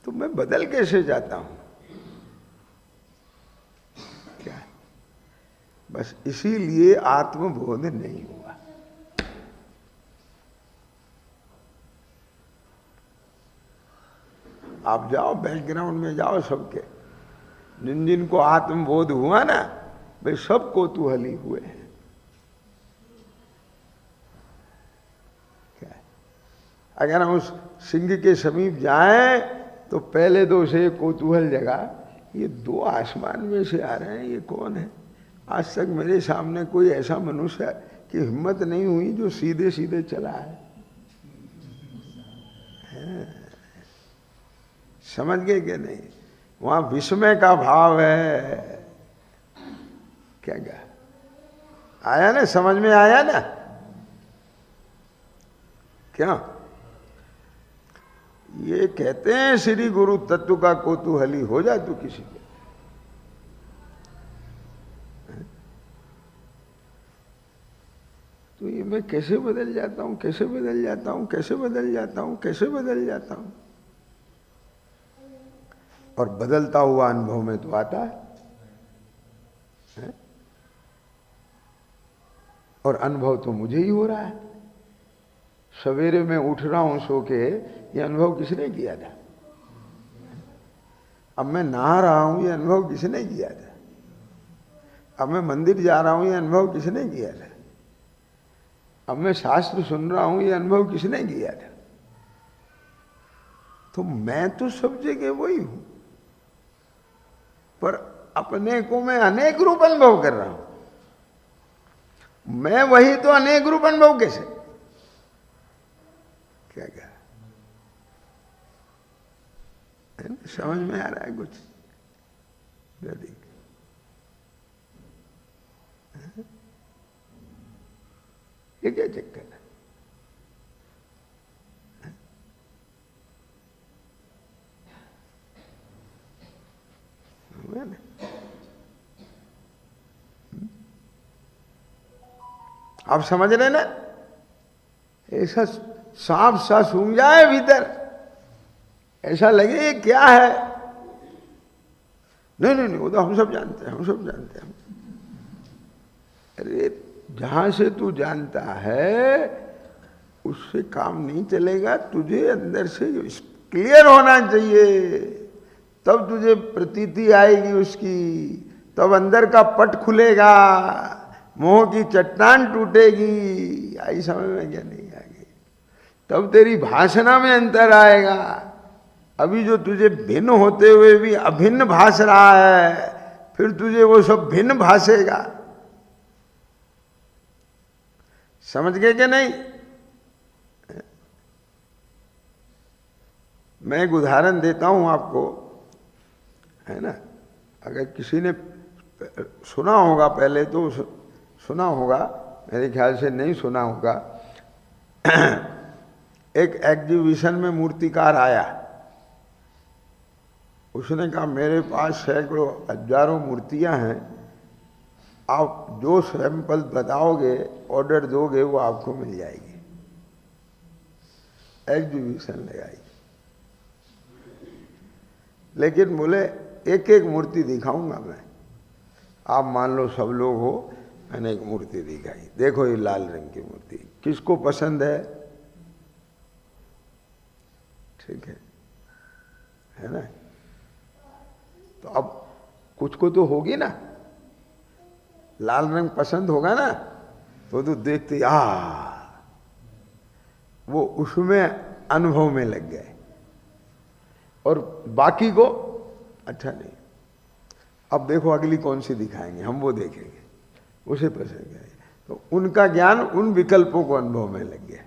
तो मैं बदल कैसे जाता हूं? क्या? बस इसीलिए आत्मबोध नहीं हुआ। आप जाओ बैकग्राउंड में जाओ, सबके जिन जिनको आत्मबोध हुआ ना, वे सब कौतूहली हुए हैं। क्या? अगर हम उस सिंह के समीप जाएं तो पहले दो से कौतूहल जगा, ये दो आसमान में से आ रहे हैं, ये कौन है? आज तक मेरे सामने कोई ऐसा मनुष्य की हिम्मत नहीं हुई जो सीधे सीधे चला है। समझ गए कि नहीं? वहां विस्मय का भाव है। क्या आया ना? समझ में आया ना? क्या ये कहते हैं श्री गुरु तत्व का कौतूहली हो जाए तो किसी के। तो ये मैं कैसे बदल जाता हूं, कैसे बदल जाता हूं, कैसे बदल जाता हूं, कैसे बदल जाता हूं? और बदलता हुआ अनुभव में तो आता है? और अनुभव तो मुझे ही हो रहा है। सवेरे में उठ रहा हूं सो के, ये अनुभव किसने किया था? अब मैं नहा रहा हूं, ये अनुभव किसने किया था? अब मैं मंदिर जा रहा हूं, ये अनुभव किसने किया था? अब मैं शास्त्र सुन रहा हूं, ये अनुभव किसने किया था? तो मैं तो सब जगह वही हूं, पर अपने को मैं अनेक रूप अनुभव कर रहा हूं। मैं वही तो अनेक रूप अनुभव कैसे? क्या? समझ में आ रहा है कुछ? यदि ये क्या चक्कर है? आप समझ रहे ना? ऐसा सांप सा सूंघ जाए भीतर, ऐसा लगे ये क्या है। नहीं नहीं नहीं, वो तो हम सब जानते हैं, हम सब जानते हैं। अरे जहां से तू जानता है उससे काम नहीं चलेगा, तुझे अंदर से क्लियर होना चाहिए, तब तुझे प्रतीति आएगी उसकी, तब अंदर का पट खुलेगा, मोह की चट्टान टूटेगी। आई समझ में क्या नहीं आएगी? तब तेरी भाषणा में अंतर आएगा। अभी जो तुझे भिन्न होते हुए भी अभिन्न भाष रहा है, फिर तुझे वो सब भिन्न भाषेगा। समझ गए कि नहीं? मैं एक उदाहरण देता हूं आपको, है ना। अगर किसी ने सुना होगा, पहले तो सुना होगा, मेरे ख्याल से नहीं सुना होगा। एक एग्जीबिशन में मूर्तिकार आया, उसने कहा मेरे पास सैकड़ों हजारों मूर्तियां हैं, आप जो सैंपल बताओगे, ऑर्डर दोगे, वो आपको मिल जाएगी। एग्जीबिशन लगाई, लेकिन बोले एक एक मूर्ति दिखाऊंगा मैं, आप मान लो सब लोग हो। मैंने एक मूर्ति दिखाई, देखो ये लाल रंग की मूर्ति, किसको पसंद है? ठीक है ना। तो अब कुछ को तो होगी ना, लाल रंग पसंद होगा ना, तो देखते वो उसमें अनुभव में लग गए, और बाकी को अच्छा नहीं। अब देखो अगली कौन सी दिखाएंगे, हम वो देखेंगे, उसे पसंद है। तो उनका ज्ञान उन विकल्पों को अनुभव में लग गया।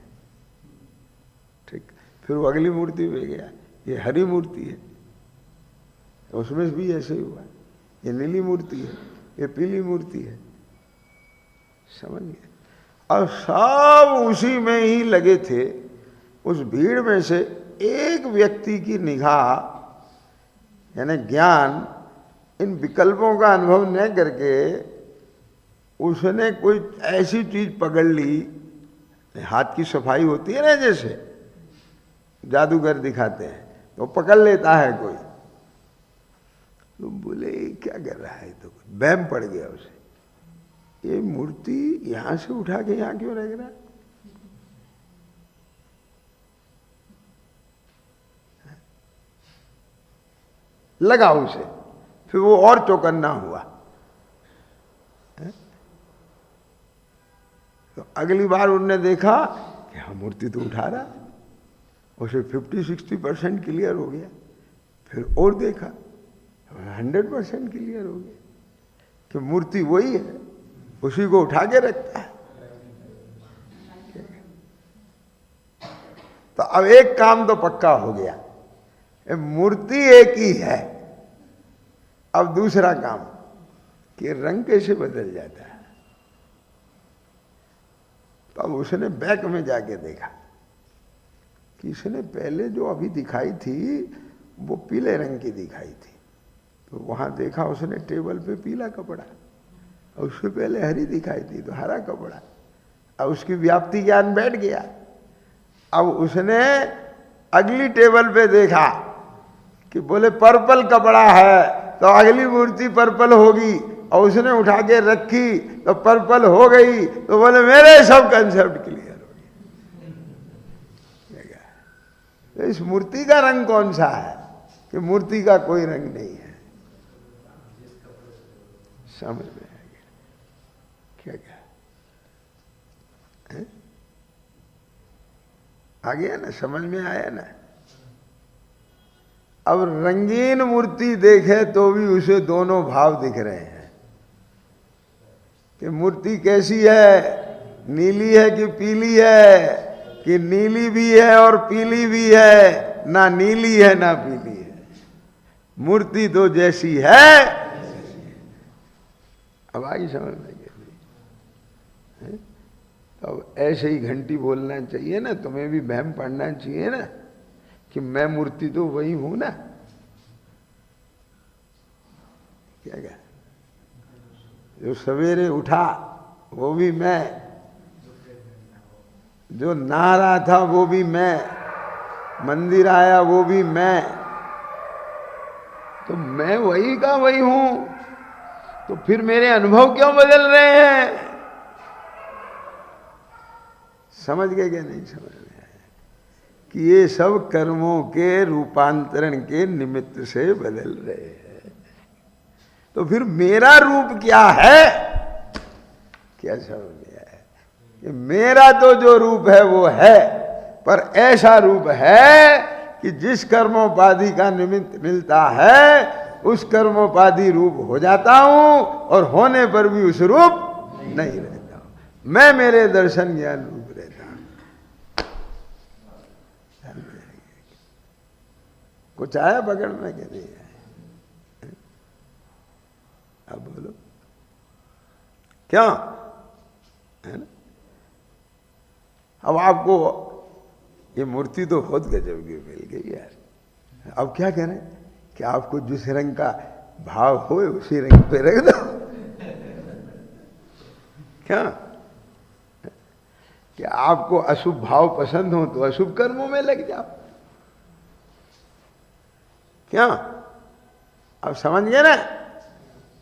ठीक, फिर वो अगली मूर्ति में गया, ये हरी मूर्ति है, उसमें भी ऐसे ही हुआ, ये नीली मूर्ति है, ये पीली मूर्ति है। समझ गए? और सब उसी में ही लगे थे। उस भीड़ में से एक व्यक्ति की निगाह, यानी ज्ञान, इन विकल्पों का अनुभव न करके उसने कोई ऐसी चीज पकड़ ली, हाथ की सफाई होती है ना, जैसे जादूगर दिखाते हैं, तो पकड़ लेता है कोई, तो बोले क्या कर रहा है, तो बहम पड़ गया उसे, ये मूर्ति यहां से उठा के यहां क्यों रख रहा है? लगा उसे, फिर वो और चौकन्ना हुआ। तो अगली बार उन्होंने देखा कि हाँ मूर्ति तो उठा रहा, उसे 50-60% क्लियर हो गया। फिर और देखा, 100% क्लियर हो गया कि मूर्ति वही है, उसी को उठा के रखता है। तो अब एक काम तो पक्का हो गया, मूर्ति एक ही है। अब दूसरा काम कि रंग कैसे बदल जाता है। तो अब उसने बैक में जाके देखा कि इसने पहले जो अभी दिखाई थी वो पीले रंग की दिखाई थी, तो वहां देखा उसने टेबल पे पीला कपड़ा, और उससे पहले हरी दिखाई थी तो हरा कपड़ा। अब उसकी व्याप्ति ज्ञान बैठ गया। अब उसने अगली टेबल पे देखा कि बोले पर्पल कपड़ा है, तो अगली मूर्ति पर्पल होगी, और उसने उठा के रखी तो पर्पल हो गई, तो बोले मेरे सब कंसेप्ट क्लियर हो गया। तो इस मूर्ति का रंग कौन सा है? कि मूर्ति का कोई रंग नहीं है। समझ में आ गया क्या? क्या है? आ गया ना, समझ में आया ना। अब रंगीन मूर्ति देखे तो भी उसे दोनों भाव दिख रहे हैं कि मूर्ति कैसी है, नीली है कि पीली है, कि नीली भी है और पीली भी है, ना नीली है ना पीली है। मूर्ति तो जैसी है। अब आई समझ में गई। तो अब ऐसे ही घंटी बोलना चाहिए ना, तुम्हें भी वहम पढ़ना चाहिए ना कि मैं मूर्ति तो वही हूं ना। क्या जो सवेरे उठा वो भी मैं, जो नहा रहा था वो भी मैं, मंदिर आया वो भी मैं, तो मैं वही का वही हूं। तो फिर मेरे अनुभव क्यों बदल रहे हैं? समझ गए क्या नहीं समझ में आया? कि ये सब कर्मों के रूपांतरण के निमित्त से बदल रहे हैं। तो फिर मेरा रूप क्या है? क्या समझ में आया? कि मेरा तो जो रूप है वो है, पर ऐसा रूप है कि जिस कर्मोपाधि का निमित्त मिलता है उस कर्मोपाधि रूप हो जाता हूं, और होने पर भी उस रूप नहीं रहता हूं। मैं मेरे दर्शन ज्ञान रूप रहता हूं। कुछ आया पकड़ में कि नहीं आया? अब बोलो क्या है ना? अब आपको ये मूर्ति तो बहुत गजब की मिल गई यार। अब क्या करें कि आपको जिस रंग का भाव हो उसी रंग पे रख दो। क्या कि आपको अशुभ भाव पसंद हो तो अशुभ कर्मों में लग जाओ। क्या अब समझ गए ना?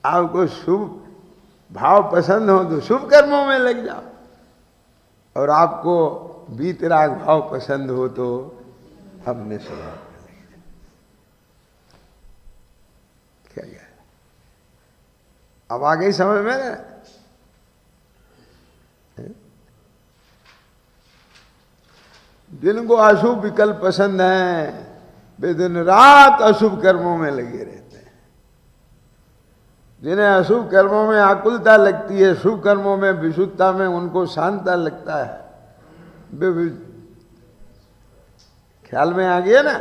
आपको शुभ भाव पसंद हो तो शुभ कर्मों में लग जाओ, और आपको वीतराग भाव पसंद हो तो अपने स्वभाव में लग जाओ। क्या गया? अब आ गई समझ में ना? जिनको अशुभ विकल्प पसंद है वे दिन रात अशुभ कर्मों में लगे रहते हैं। जिन्हें अशुभ कर्मों में आकुलता लगती है, शुभ कर्मों में विशुद्धता में उनको शांता लगता है। ख्याल में आ गया ना?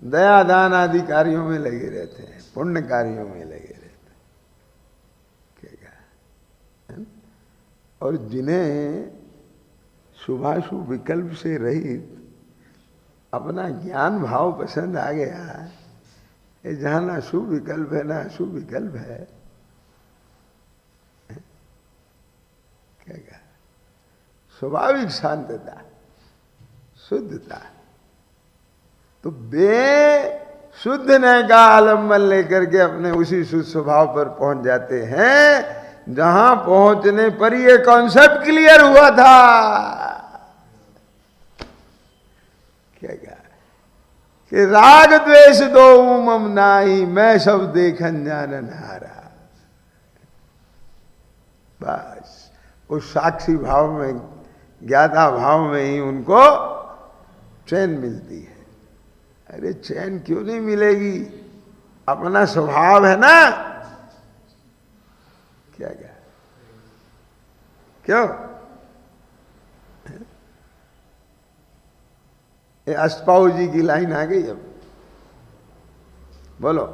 दया दान आदि कार्यों में लगे रहते हैं, पुण्य कार्यों में लगे रहते हैं। क्या? और जिन्हें शुभाशुभ विकल्प से रहित अपना ज्ञान भाव पसंद आ गया, जहां ना शुभ विकल्प है ना अशुभ विकल्प है, क्या कहा? स्वाभाविक शांतता, शुद्धता। तो शुद्धने का आलम्बन लेकर के अपने उसी शुद्ध स्वभाव पर पहुंच जाते हैं जहां पहुंचने पर ये कॉन्सेप्ट क्लियर हुआ था। क्या कहा कि राग द्वेष दो मम नाही, मैं सब देखन जानन हारा। बस उस साक्षी भाव में, ज्ञाता भाव में ही उनको चैन मिलती है। अरे चैन क्यों नहीं मिलेगी? अपना स्वभाव है ना। क्या क्या क्यों? ये अष्टपाऊ जी की लाइन आ गई। अब बोलो,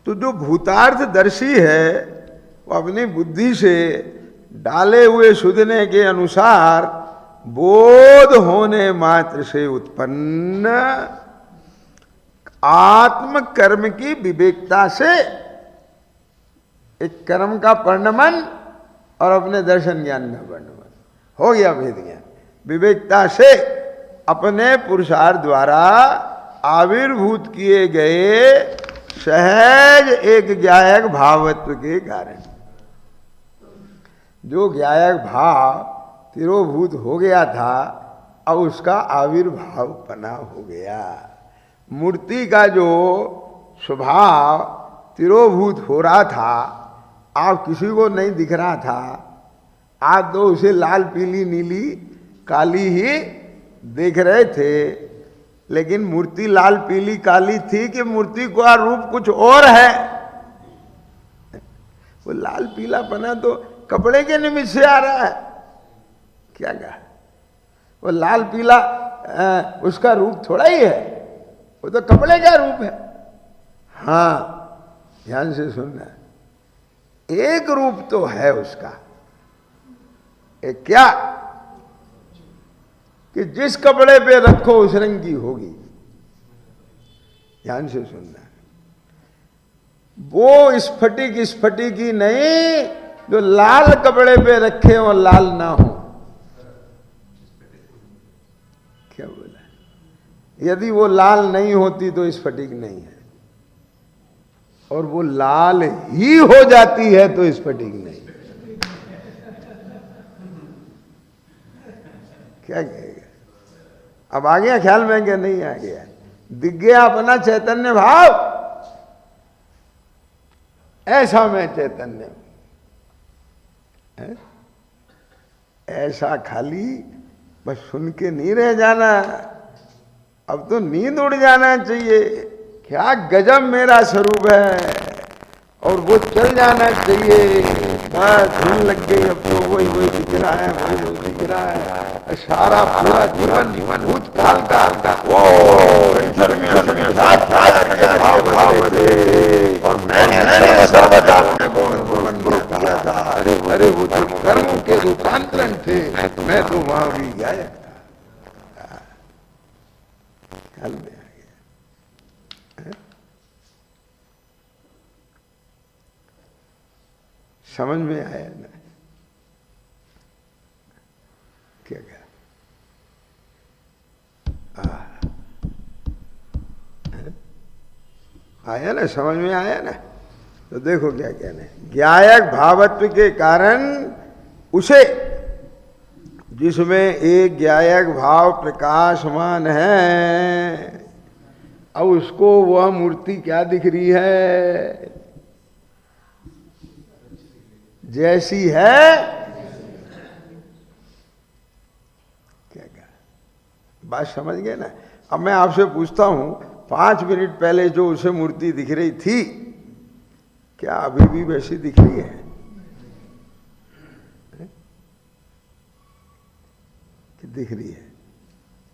तो जो भूतार्थ दर्शी है वो अपनी बुद्धि से डाले हुए सुधने के अनुसार बोध होने मात्र से उत्पन्न आत्म कर्म की विवेकता से एक कर्म का परिणमन और अपने दर्शन ज्ञान का परिणमन हो गया। भेद ज्ञान विवेकता से अपने पुरुषार्थ द्वारा आविर्भूत किए गए सहज एक ज्ञायक भावत्व के कारण जो ज्ञायक भाव तिरोभूत हो गया था, अब उसका आविर्भाव पना हो गया। मूर्ति का जो स्वभाव तिरोभूत हो रहा था, आप किसी को नहीं दिख रहा था। आज तो उसे लाल पीली नीली काली ही देख रहे थे, लेकिन मूर्ति लाल पीली काली थी कि मूर्ति का रूप कुछ और है। वो लाल पीला पना तो कपड़े के निमित्त से आ रहा है। क्या कहा? वो लाल पीला उसका रूप थोड़ा ही है। वो तो कपड़े का रूप है। हाँ, ध्यान से सुनना, एक रूप तो है उसका। एक क्या? कि जिस कपड़े पे रखो उस रंग की होगी। ध्यान से सुनना, वो स्फटिक की नहीं जो लाल कपड़े पे रखे और लाल ना हो। क्या बोला? यदि वो लाल नहीं होती तो स्फटिक नहीं है, और वो लाल ही हो जाती है तो स्फटिक नहीं। क्या कहेगा? अब आ गया ख्याल में? क्या नहीं आ गया? दिख गया अपना चैतन्य भाव? ऐसा मैं चैतन्य हूं, ऐसा खाली बस सुन के नहीं रह जाना, अब तो नींद उड़ जाना चाहिए। क्या गजब मेरा स्वरूप है, और वो चल जाना चाहिए। बस धुन लग गई, अब तो वही वही दिख रहा है, वही दिख रहा है। सारा पूरा जीवन भूतकाल का वो और मैंने सर्वदा किया था। अरे वो तो कर्म के रूपांतरण थे, मैं तो वहां भी गया। ख्याल में आ गया? समझ में आया ना? क्या कहा? आया ना? समझ में आया ना? तो देखो क्या कहना है। ज्ञायक भावत्व के कारण उसे, जिसमें एक ज्ञायक भाव प्रकाशमान है, अब उसको वह मूर्ति क्या दिख रही है? जैसी है। क्या कहा? बात समझ गए ना? अब मैं आपसे पूछता हूं, 5 मिनट पहले जो उसे मूर्ति दिख रही थी, क्या अभी भी वैसी दिख रही है? कि दिख रही है?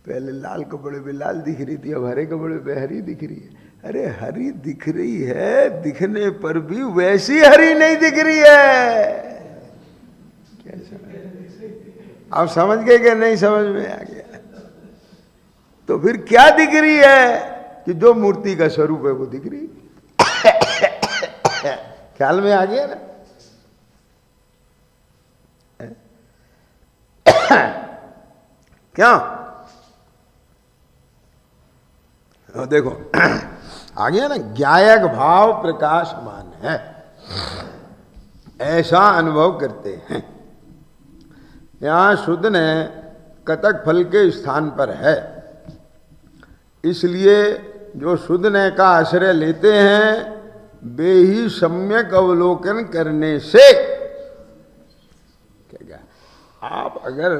पहले लाल कपड़े पे लाल दिख रही थी, अब हरे कपड़े पे हरी दिख रही है। अरे हरी दिख रही है, दिखने पर भी वैसी हरी नहीं दिख रही है। क्या समझ? आप समझ गए कि नहीं समझ में आ गया? तो फिर क्या दिख रही है? कि जो मूर्ति का स्वरूप है वो दिख रही। ख्याल में आ गया ना? क्या? देखो आ गया ना? ज्ञायक भाव प्रकाशमान है, ऐसा अनुभव करते हैं। यहां शुद्ध ने कतक फल के स्थान पर है, इसलिए जो शुद्ध ने का आश्रय लेते हैं वे ही सम्यक अवलोकन करने से। क्या आप अगर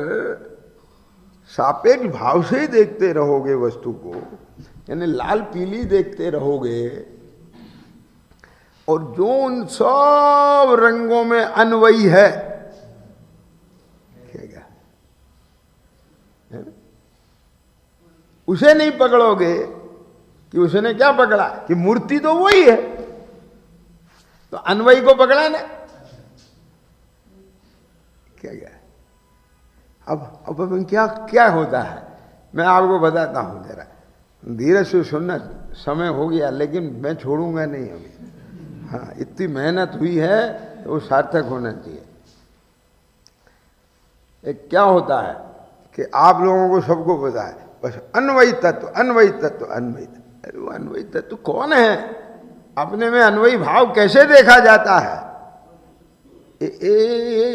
सापेक्ष भाव से ही देखते रहोगे वस्तु को, यानी लाल पीली देखते रहोगे, और जो उन सब रंगों में अन्वयी है, क्या उसे नहीं पकड़ोगे कि उसने क्या पकड़ा? कि मूर्ति तो वही है, तो अन्वयी को पकड़ा ना? क्या अब क्या क्या होता है मैं आपको बताता हूं, जरा धीरे से सुनना। समय हो गया लेकिन मैं छोड़ूंगा नहीं अभी। हाँ, इतनी मेहनत हुई है तो वो सार्थक होना चाहिए। एक क्या होता है कि आप लोगों को सबको पता है, बस अन्वयी तत्व अन्वयी तत्व अन्वयी तत्व। अरे वो अन्वयी तत्व कौन है? अपने में अन्वयी भाव कैसे देखा जाता है?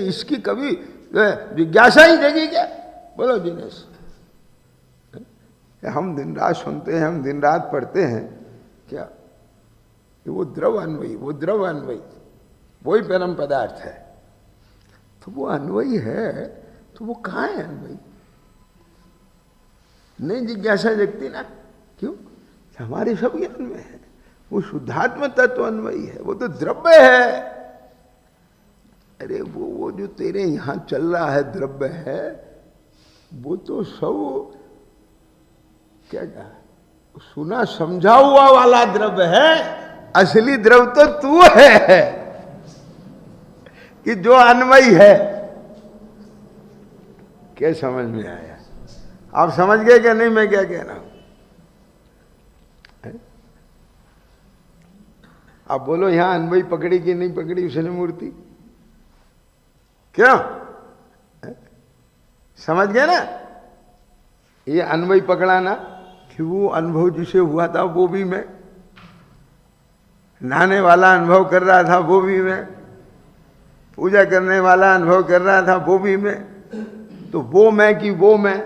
इसकी कभी जिज्ञासा ही जगी क्या? बोलो दिनेश। हम दिन रात सुनते हैं, हम दिन रात पढ़ते हैं, क्या वो द्रव अन्वयी, वो द्रव अन्वयी, वही परम पदार्थ है। तो वो अन्वयी है तो वो कहाँ है अन्वयी? नहीं जिज्ञासा जगती ना? क्यों? हमारे सब ज्ञान में है। वो शुद्धात्म तत्व अन्वयी है, वो तो द्रव्य है। अरे वो जो तेरे यहां चल रहा है द्रव्य है, वो तो सब क्या कहा सुना समझा हुआ वाला द्रव्य है, असली द्रव्य तो तू है कि जो अन्वयी है। क्या समझ में आया? आप समझ गए क्या नहीं मैं क्या कह रहा हूं? आप बोलो यहां अन्वयी पकड़ी कि नहीं पकड़ी उसने मूर्ति? क्यों? समझ गए ना? ये अन्वयी पकड़ा ना कि वो अनुभव जिसे हुआ था वो भी मैं, नहाने वाला अनुभव कर रहा था वो भी मैं, पूजा करने वाला अनुभव कर रहा था वो भी मैं। तो वो मैं कि वो मैं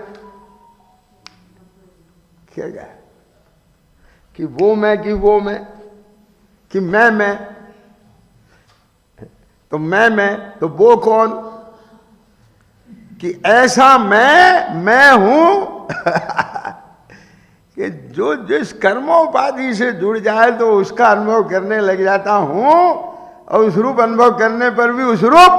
क्या क्या कि वो मैं कि वो मैं कि मैं तो मैं तो वो कौन? कि ऐसा मैं हूं कि जो जिस कर्मोपाधि से जुड़ जाए तो उसका अनुभव करने लग जाता हूं, और उस रूप अनुभव करने पर भी उस रूप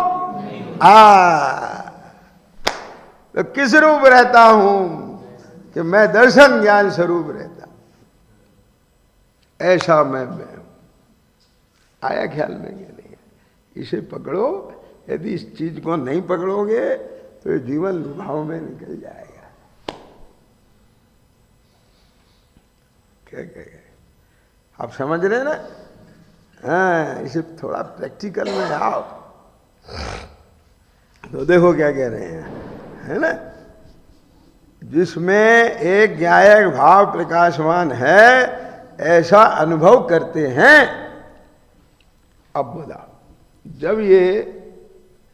तो किस रूप रहता हूं? कि मैं दर्शन ज्ञान स्वरूप रहता हूं। ऐसा मैं हूं। आया ख्याल में कि नहीं? इसे पकड़ो। यदि इस चीज को नहीं पकड़ोगे तो ये जीवन लुभाव में निकल जाएगा। क्या आप समझ रहे ना? हाँ, इसे थोड़ा प्रैक्टिकल में आओ तो देखो क्या कह रहे हैं, है ना? जिसमें एक ज्ञायक भाव प्रकाशमान है, ऐसा अनुभव करते हैं। अब बोला, जब ये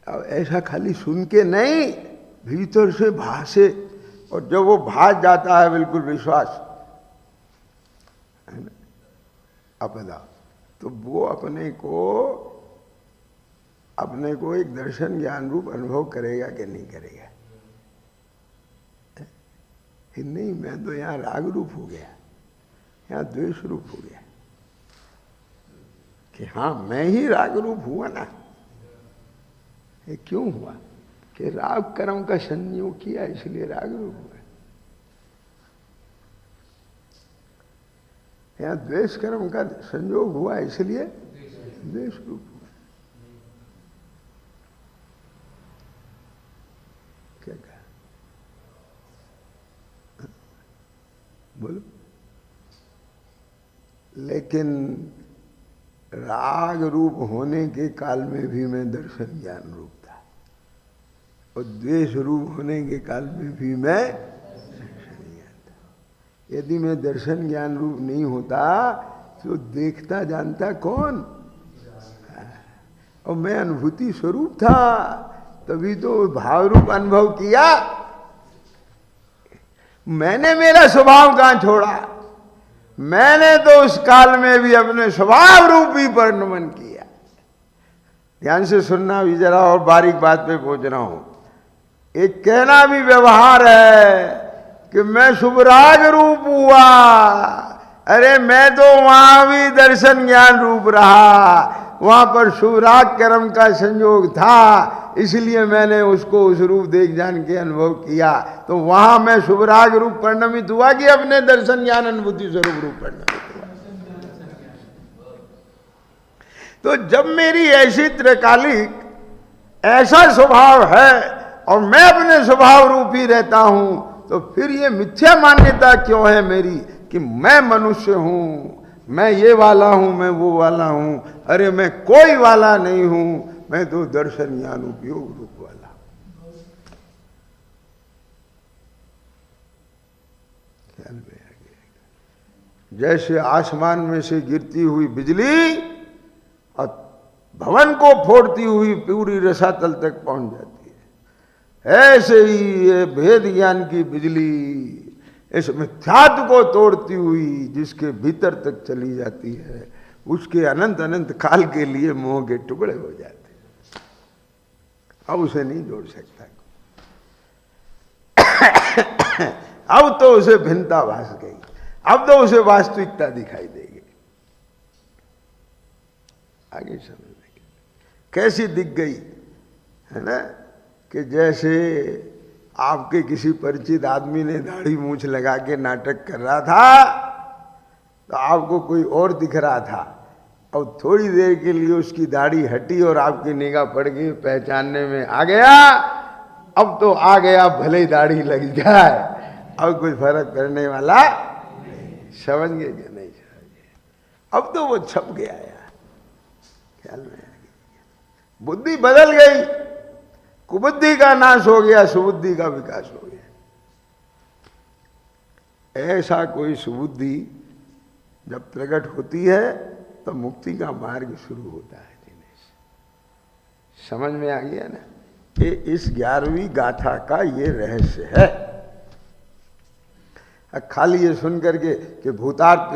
अब ऐसा खाली सुन के नहीं, भीतर से भासे, और जब वो भास जाता है बिल्कुल विश्वास, है ना? अपदा, तो वो अपने को एक दर्शन ज्ञान रूप अनुभव करेगा कि नहीं करेगा? नहीं, मैं तो यहां राग रूप हो गया, यहां द्वेष रूप हो गया। कि हाँ, मैं ही राग रूप हुआ ना। ये क्यों हुआ? कि राग कर्म का संयोग किया, इसलिए राग रूप हुआ। यहां द्वेष कर्म का संयोग हुआ, इसलिए द्वेष रूप हुआ। क्या कहा? बोलो। लेकिन राग रूप होने के काल में भी मैं दर्शन ज्ञान रूप था, और द्वेष रूप होने के काल में भी मैं दर्शन ज्ञान था। यदि मैं दर्शन ज्ञान रूप नहीं होता तो देखता जानता कौन? और मैं अनुभूति स्वरूप था, तभी तो भाव रूप अनुभव किया। मैंने मेरा स्वभाव कहां छोड़ा? मैंने तो उस काल में भी अपने स्वभाव रूप ही परिणमन किया। ध्यान से सुनना भी जरा, और बारीक बात पे पहुंच रहा हूं। एक कहना भी व्यवहार है कि मैं शुभराग रूप हुआ। अरे मैं तो वहां भी दर्शन ज्ञान रूप रहा, वहां पर शुभराग कर्म का संयोग था, इसलिए मैंने उसको उस रूप देख जान के अनुभव किया। तो वहां मैं शुभराग रूप परिणमित हुआ कि अपने दर्शन ज्ञान अनुभूति स्वरूप रूप परिणमित हुआ? तो जब मेरी ऐसी त्रिकालिक ऐसा स्वभाव है और मैं अपने स्वभाव रूप ही रहता हूं, तो फिर ये मिथ्या मान्यता क्यों है मेरी कि मैं मनुष्य हूं, मैं ये वाला हूं, मैं वो वाला हूं? अरे मैं कोई वाला नहीं हूं, मैं तो दर्शन ज्ञान उपयोग रूप वाला। ख्याल में आ गया? जैसे आसमान में से गिरती हुई बिजली और भवन को फोड़ती हुई पूरी रसातल तक पहुंच जाती है, ऐसे ही ये भेद ज्ञान की बिजली इस मिथ्यात्व को तोड़ती हुई जिसके भीतर तक चली जाती है, उसके अनंत अनंत काल के लिए मोह के टुकड़े हो जाते हैं। अब उसे नहीं जोड़ सकता। अब तो उसे भिन्नता भास गई, अब तो उसे वास्तविकता दिखाई देगी। आगे समझ में कैसी दिख गई, है ना? कि जैसे आपके किसी परिचित आदमी ने दाढ़ी मूंछ लगा के नाटक कर रहा था, तो आपको कोई और दिख रहा था, अब थोड़ी देर के लिए उसकी दाढ़ी हटी और आपकी निगाह पड़ गई, पहचानने में आ गया। अब तो आ गया, भले ही दाढ़ी लग जाए, अब कुछ फर्क करने वाला। समझ गए कि नहीं समझ गए? अब तो वो छप गया यार, ख्याल में आ गया। बुद्धि बदल गई, कुबुद्धि का नाश हो गया, सुबुद्धि का विकास हो गया। ऐसा कोई सुबुद्धि जब प्रकट होती है तो मुक्ति का मार्ग शुरू होता है दिनेश। समझ में आ गया ना? ये इस 11वीं गाथा का ये रहस्य है। खाली ये सुन करके कि भूतार्थ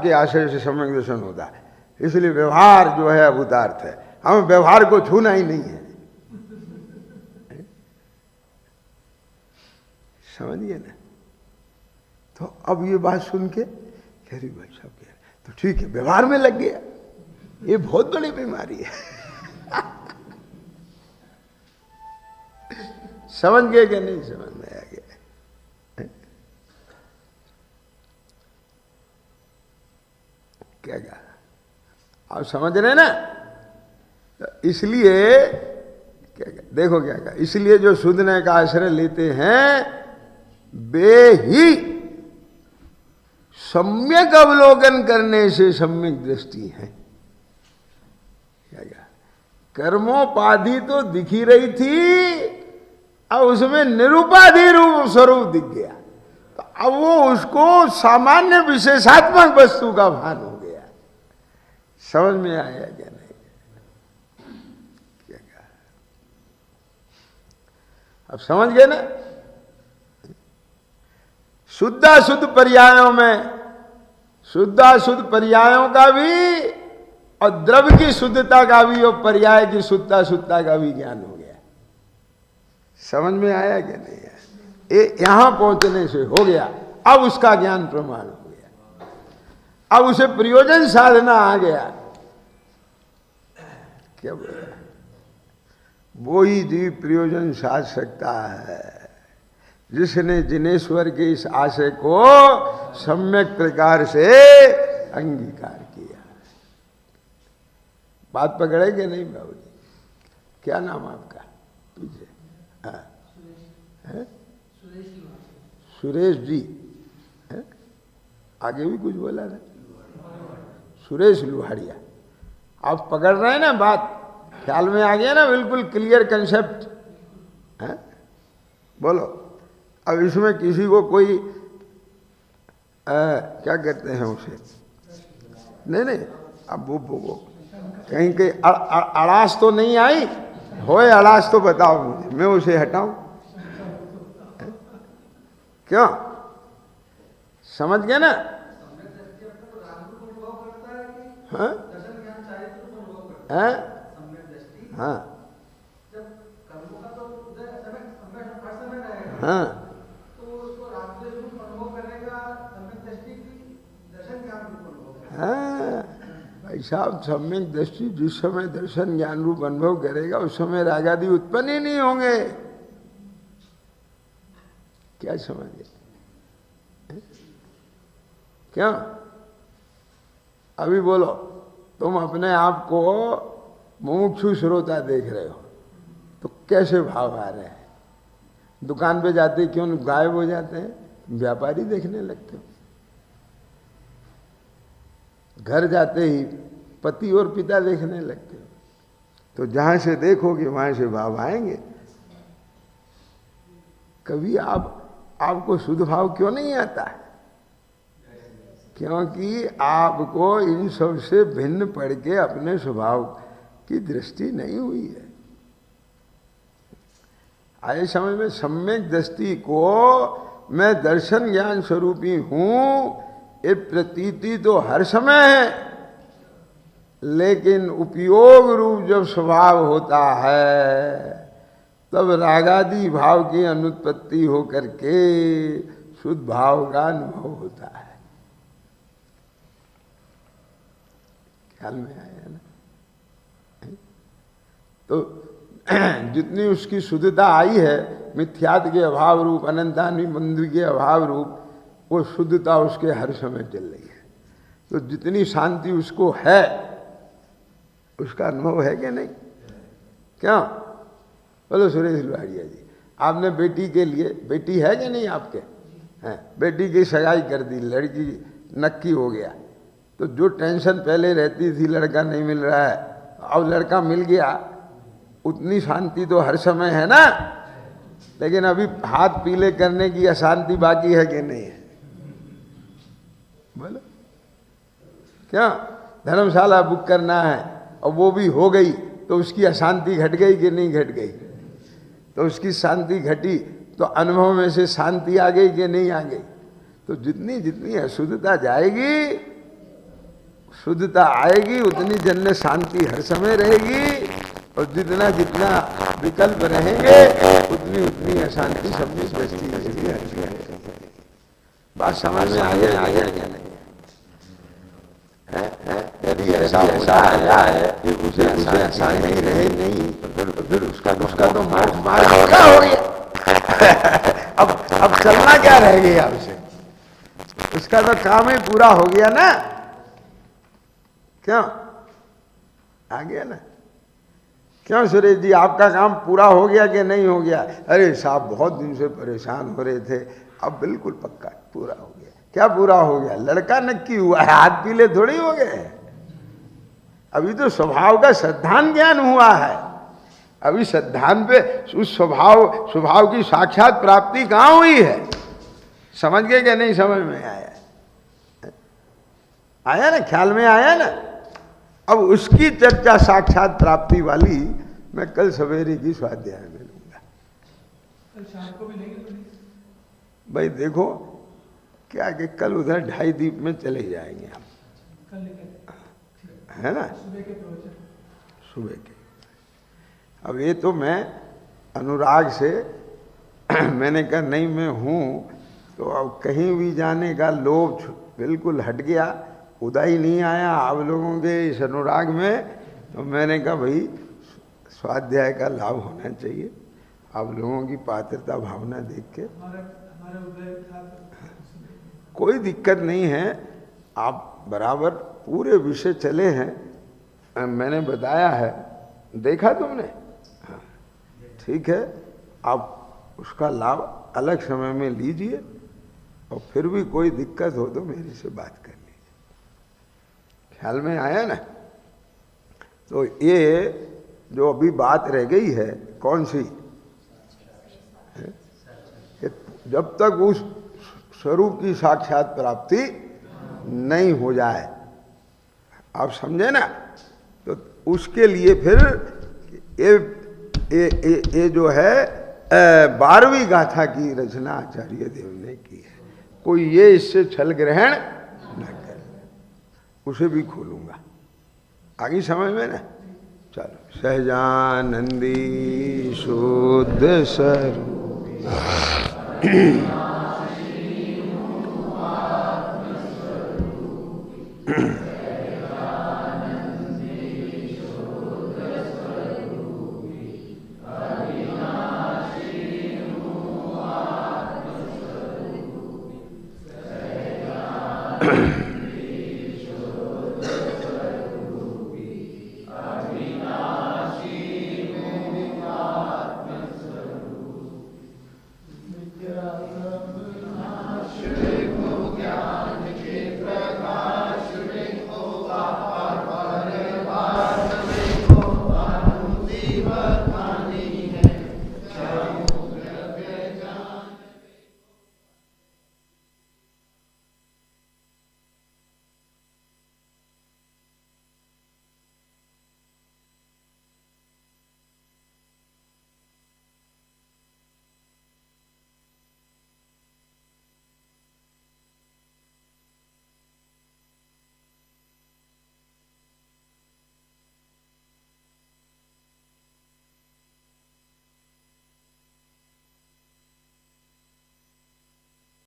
के आशय से सम्यक दर्शन होता है, इसलिए व्यवहार जो है भूतार्थ है, हमें व्यवहार को छूना ही नहीं है। समझिए ना? तो अब ये बात सुन के कह रही भाई साहब कह रहे तो ठीक है, व्यवहार में लग गया, ये बहुत बड़ी बीमारी है। समझ गए कि नहीं समझ में आ गया? क्या कहा आप समझ रहे ना? तो इसलिए क्या देखो क्या कहा, इसलिए जो सुधने का आश्रय लेते हैं वे ही सम्यक अवलोकन करने से सम्यक दृष्टि है। क्या कहा? कर्मोपाधि तो दिखी रही थी, अब उसमें निरुपाधि रूप स्वरूप दिख गया, तो अब वो उसको सामान्य विशेषात्मक वस्तु का भान हो गया। समझ में आया क्या नहीं? क्या कहा? अब समझ गए ना? शुद्धाशुद्ध पर्यायों में, शुद्धाशुद्ध पर्यायों का भी और द्रव्य की शुद्धता का भी और पर्याय की शुद्धता का भी ज्ञान हो गया। समझ में आया कि नहीं आया? ये यहां पहुंचने से हो गया, अब उसका ज्ञान प्रमाण हो गया, अब उसे प्रयोजन साधना आ गया। क्या बोला? वो ही जीव प्रयोजन साध सकता है जिसने जिनेश्वर के इस आशय को सम्यक प्रकार से अंगीकार किया। बात पकड़े कि नहीं बाबू जी? क्या नाम आपका? पीछे सुरेश जी है? आगे भी कुछ बोला ना? सुरेश लुहाड़िया। आप पकड़ रहे हैं ना बात? ख्याल में आ गया ना? बिल्कुल क्लियर कंसेप्ट है। बोलो। अब इसमें किसी को कोई क्या कहते हैं उसे, नहीं अब वो कहीं कहीं अड़ास तो नहीं आई होए? अड़ास तो बताओ मुझे, मैं उसे हटाऊं? क्यों? समझ गए ना? हाँ हाँ हाँ हाँ भाई साहब, सम्यक दृष्टि जिस समय दर्शन ज्ञान रूप अनुभव करेगा उस समय रागादि उत्पन्न ही नहीं होंगे। क्या समझे? क्या? अभी बोलो, तुम अपने आप को मुमुक्षु श्रोता देख रहे हो तो कैसे भाव आ रहे हैं? दुकान पे जाते क्यों गायब हो जाते हैं? व्यापारी देखने लगते हो। घर जाते ही पति और पिता देखने लगते हो। तो जहां से देखोगे वहां से भाव आएंगे। कभी आपको शुद्ध भाव क्यों नहीं आता है? क्योंकि आपको इन सब से भिन्न पड़ के अपने स्वभाव की दृष्टि नहीं हुई है। आए समय में सम्यक दृष्टि को मैं दर्शन ज्ञान स्वरूपी हूं, ये प्रतीति तो हर समय है, लेकिन उपयोग रूप जब स्वभाव होता है तब रागादि भाव की अनुत्पत्ति होकर के शुद्ध भाव का अनुभव होता है। ख्याल में आया ना? तो जितनी उसकी शुद्धता आई है, मिथ्यात्व के अभाव रूप, अनंतानुबंध के अभाव रूप, वो शुद्धता उसके हर समय चल रही है। तो जितनी शांति उसको है उसका अनुभव है कि नहीं? क्या बोलो सुरेश लुहारिया जी, आपने बेटी के लिए, बेटी है कि नहीं आपके? हैं, बेटी की सगाई कर दी, लड़की नक्की हो गया, तो जो टेंशन पहले रहती थी लड़का नहीं मिल रहा है, अब लड़का मिल गया, उतनी शांति तो हर समय है ना। लेकिन अभी हाथ पीले करने की अशांति बाकी है कि नहीं है? बोलो क्या? धर्मशाला बुक करना है और वो भी हो गई तो उसकी अशांति घट गई कि नहीं घट गई? तो उसकी शांति घटी तो अनुभव में से शांति आ गई कि नहीं आ गई? तो जितनी जितनी अशुद्धता जाएगी शुद्धता आएगी, उतनी जन में शांति हर समय रहेगी, और जितना जितना विकल्प रहेंगे उतनी उतनी अशांति सब में बचती रहेगी। बात समझ में आगे क्या नहीं है? यदि ऐसा है कि उसे अशांति नहीं रहे नहीं तो फिर उसका तो मार्ग क्या हो गया? अब चलना क्या रह गया उसे? उसका तो काम ही पूरा हो गया ना। क्यों आ गया ना? क्यों सुरेश जी, आपका काम पूरा हो गया कि नहीं हो गया? अरे साहब बहुत दिन से परेशान हो रहे थे, अब बिल्कुल पक्का पूरा हो गया। क्या पूरा हो गया? लड़का नक्की हुआ है, हाथ पीले थोड़ी हो गए। अभी तो स्वभाव का श्रद्धान ज्ञान हुआ है। अभी श्रद्धान पे उस स्वभाव की साक्षात प्राप्ति कहाँ हुई है? समझ गए कि नहीं समझ में आया? आया ना, ख्याल में आया ना? अब उसकी चर्चा साक्षात प्राप्ति वाली मैं कल सवेरे की स्वाध्याय में लूंगा। कल शाम को भी लेंगे भाई देखो क्या कि कल उधर 2:30 दीप में चले जाएंगे हम, कल लेंगे, है ना? सुबह के प्रवचन, सुबह के। अब ये तो मैं अनुराग से मैंने कहा नहीं मैं हूँ, तो अब कहीं भी जाने का लोभ बिल्कुल हट गया, उदय नहीं आया आप लोगों के इस अनुराग में। तो मैंने कहा भाई स्वाध्याय का लाभ होना चाहिए, आप लोगों की पात्रता भावना देख के। हमारा उदय था, कोई दिक्कत नहीं है, आप बराबर पूरे विषय चले हैं, मैंने बताया है, देखा तुमने? हाँ ठीक है, आप उसका लाभ अलग समय में लीजिए, और फिर भी कोई दिक्कत हो तो मेरे से बात कर लीजिए। ख्याल में आया ना? तो ये जो अभी बात रह गई है कौन सी है? जब तक उस स्वरूप की साक्षात प्राप्ति नहीं हो जाए, आप समझे ना? तो उसके लिए फिर ये जो है 12वीं गाथा की रचना आचार्य देव ने की है। कोई ये इससे छल ग्रहण न करे, उसे भी खोलूंगा आगे समझ में ना। चलो, सहजानंदी शुद्ध स्वरूप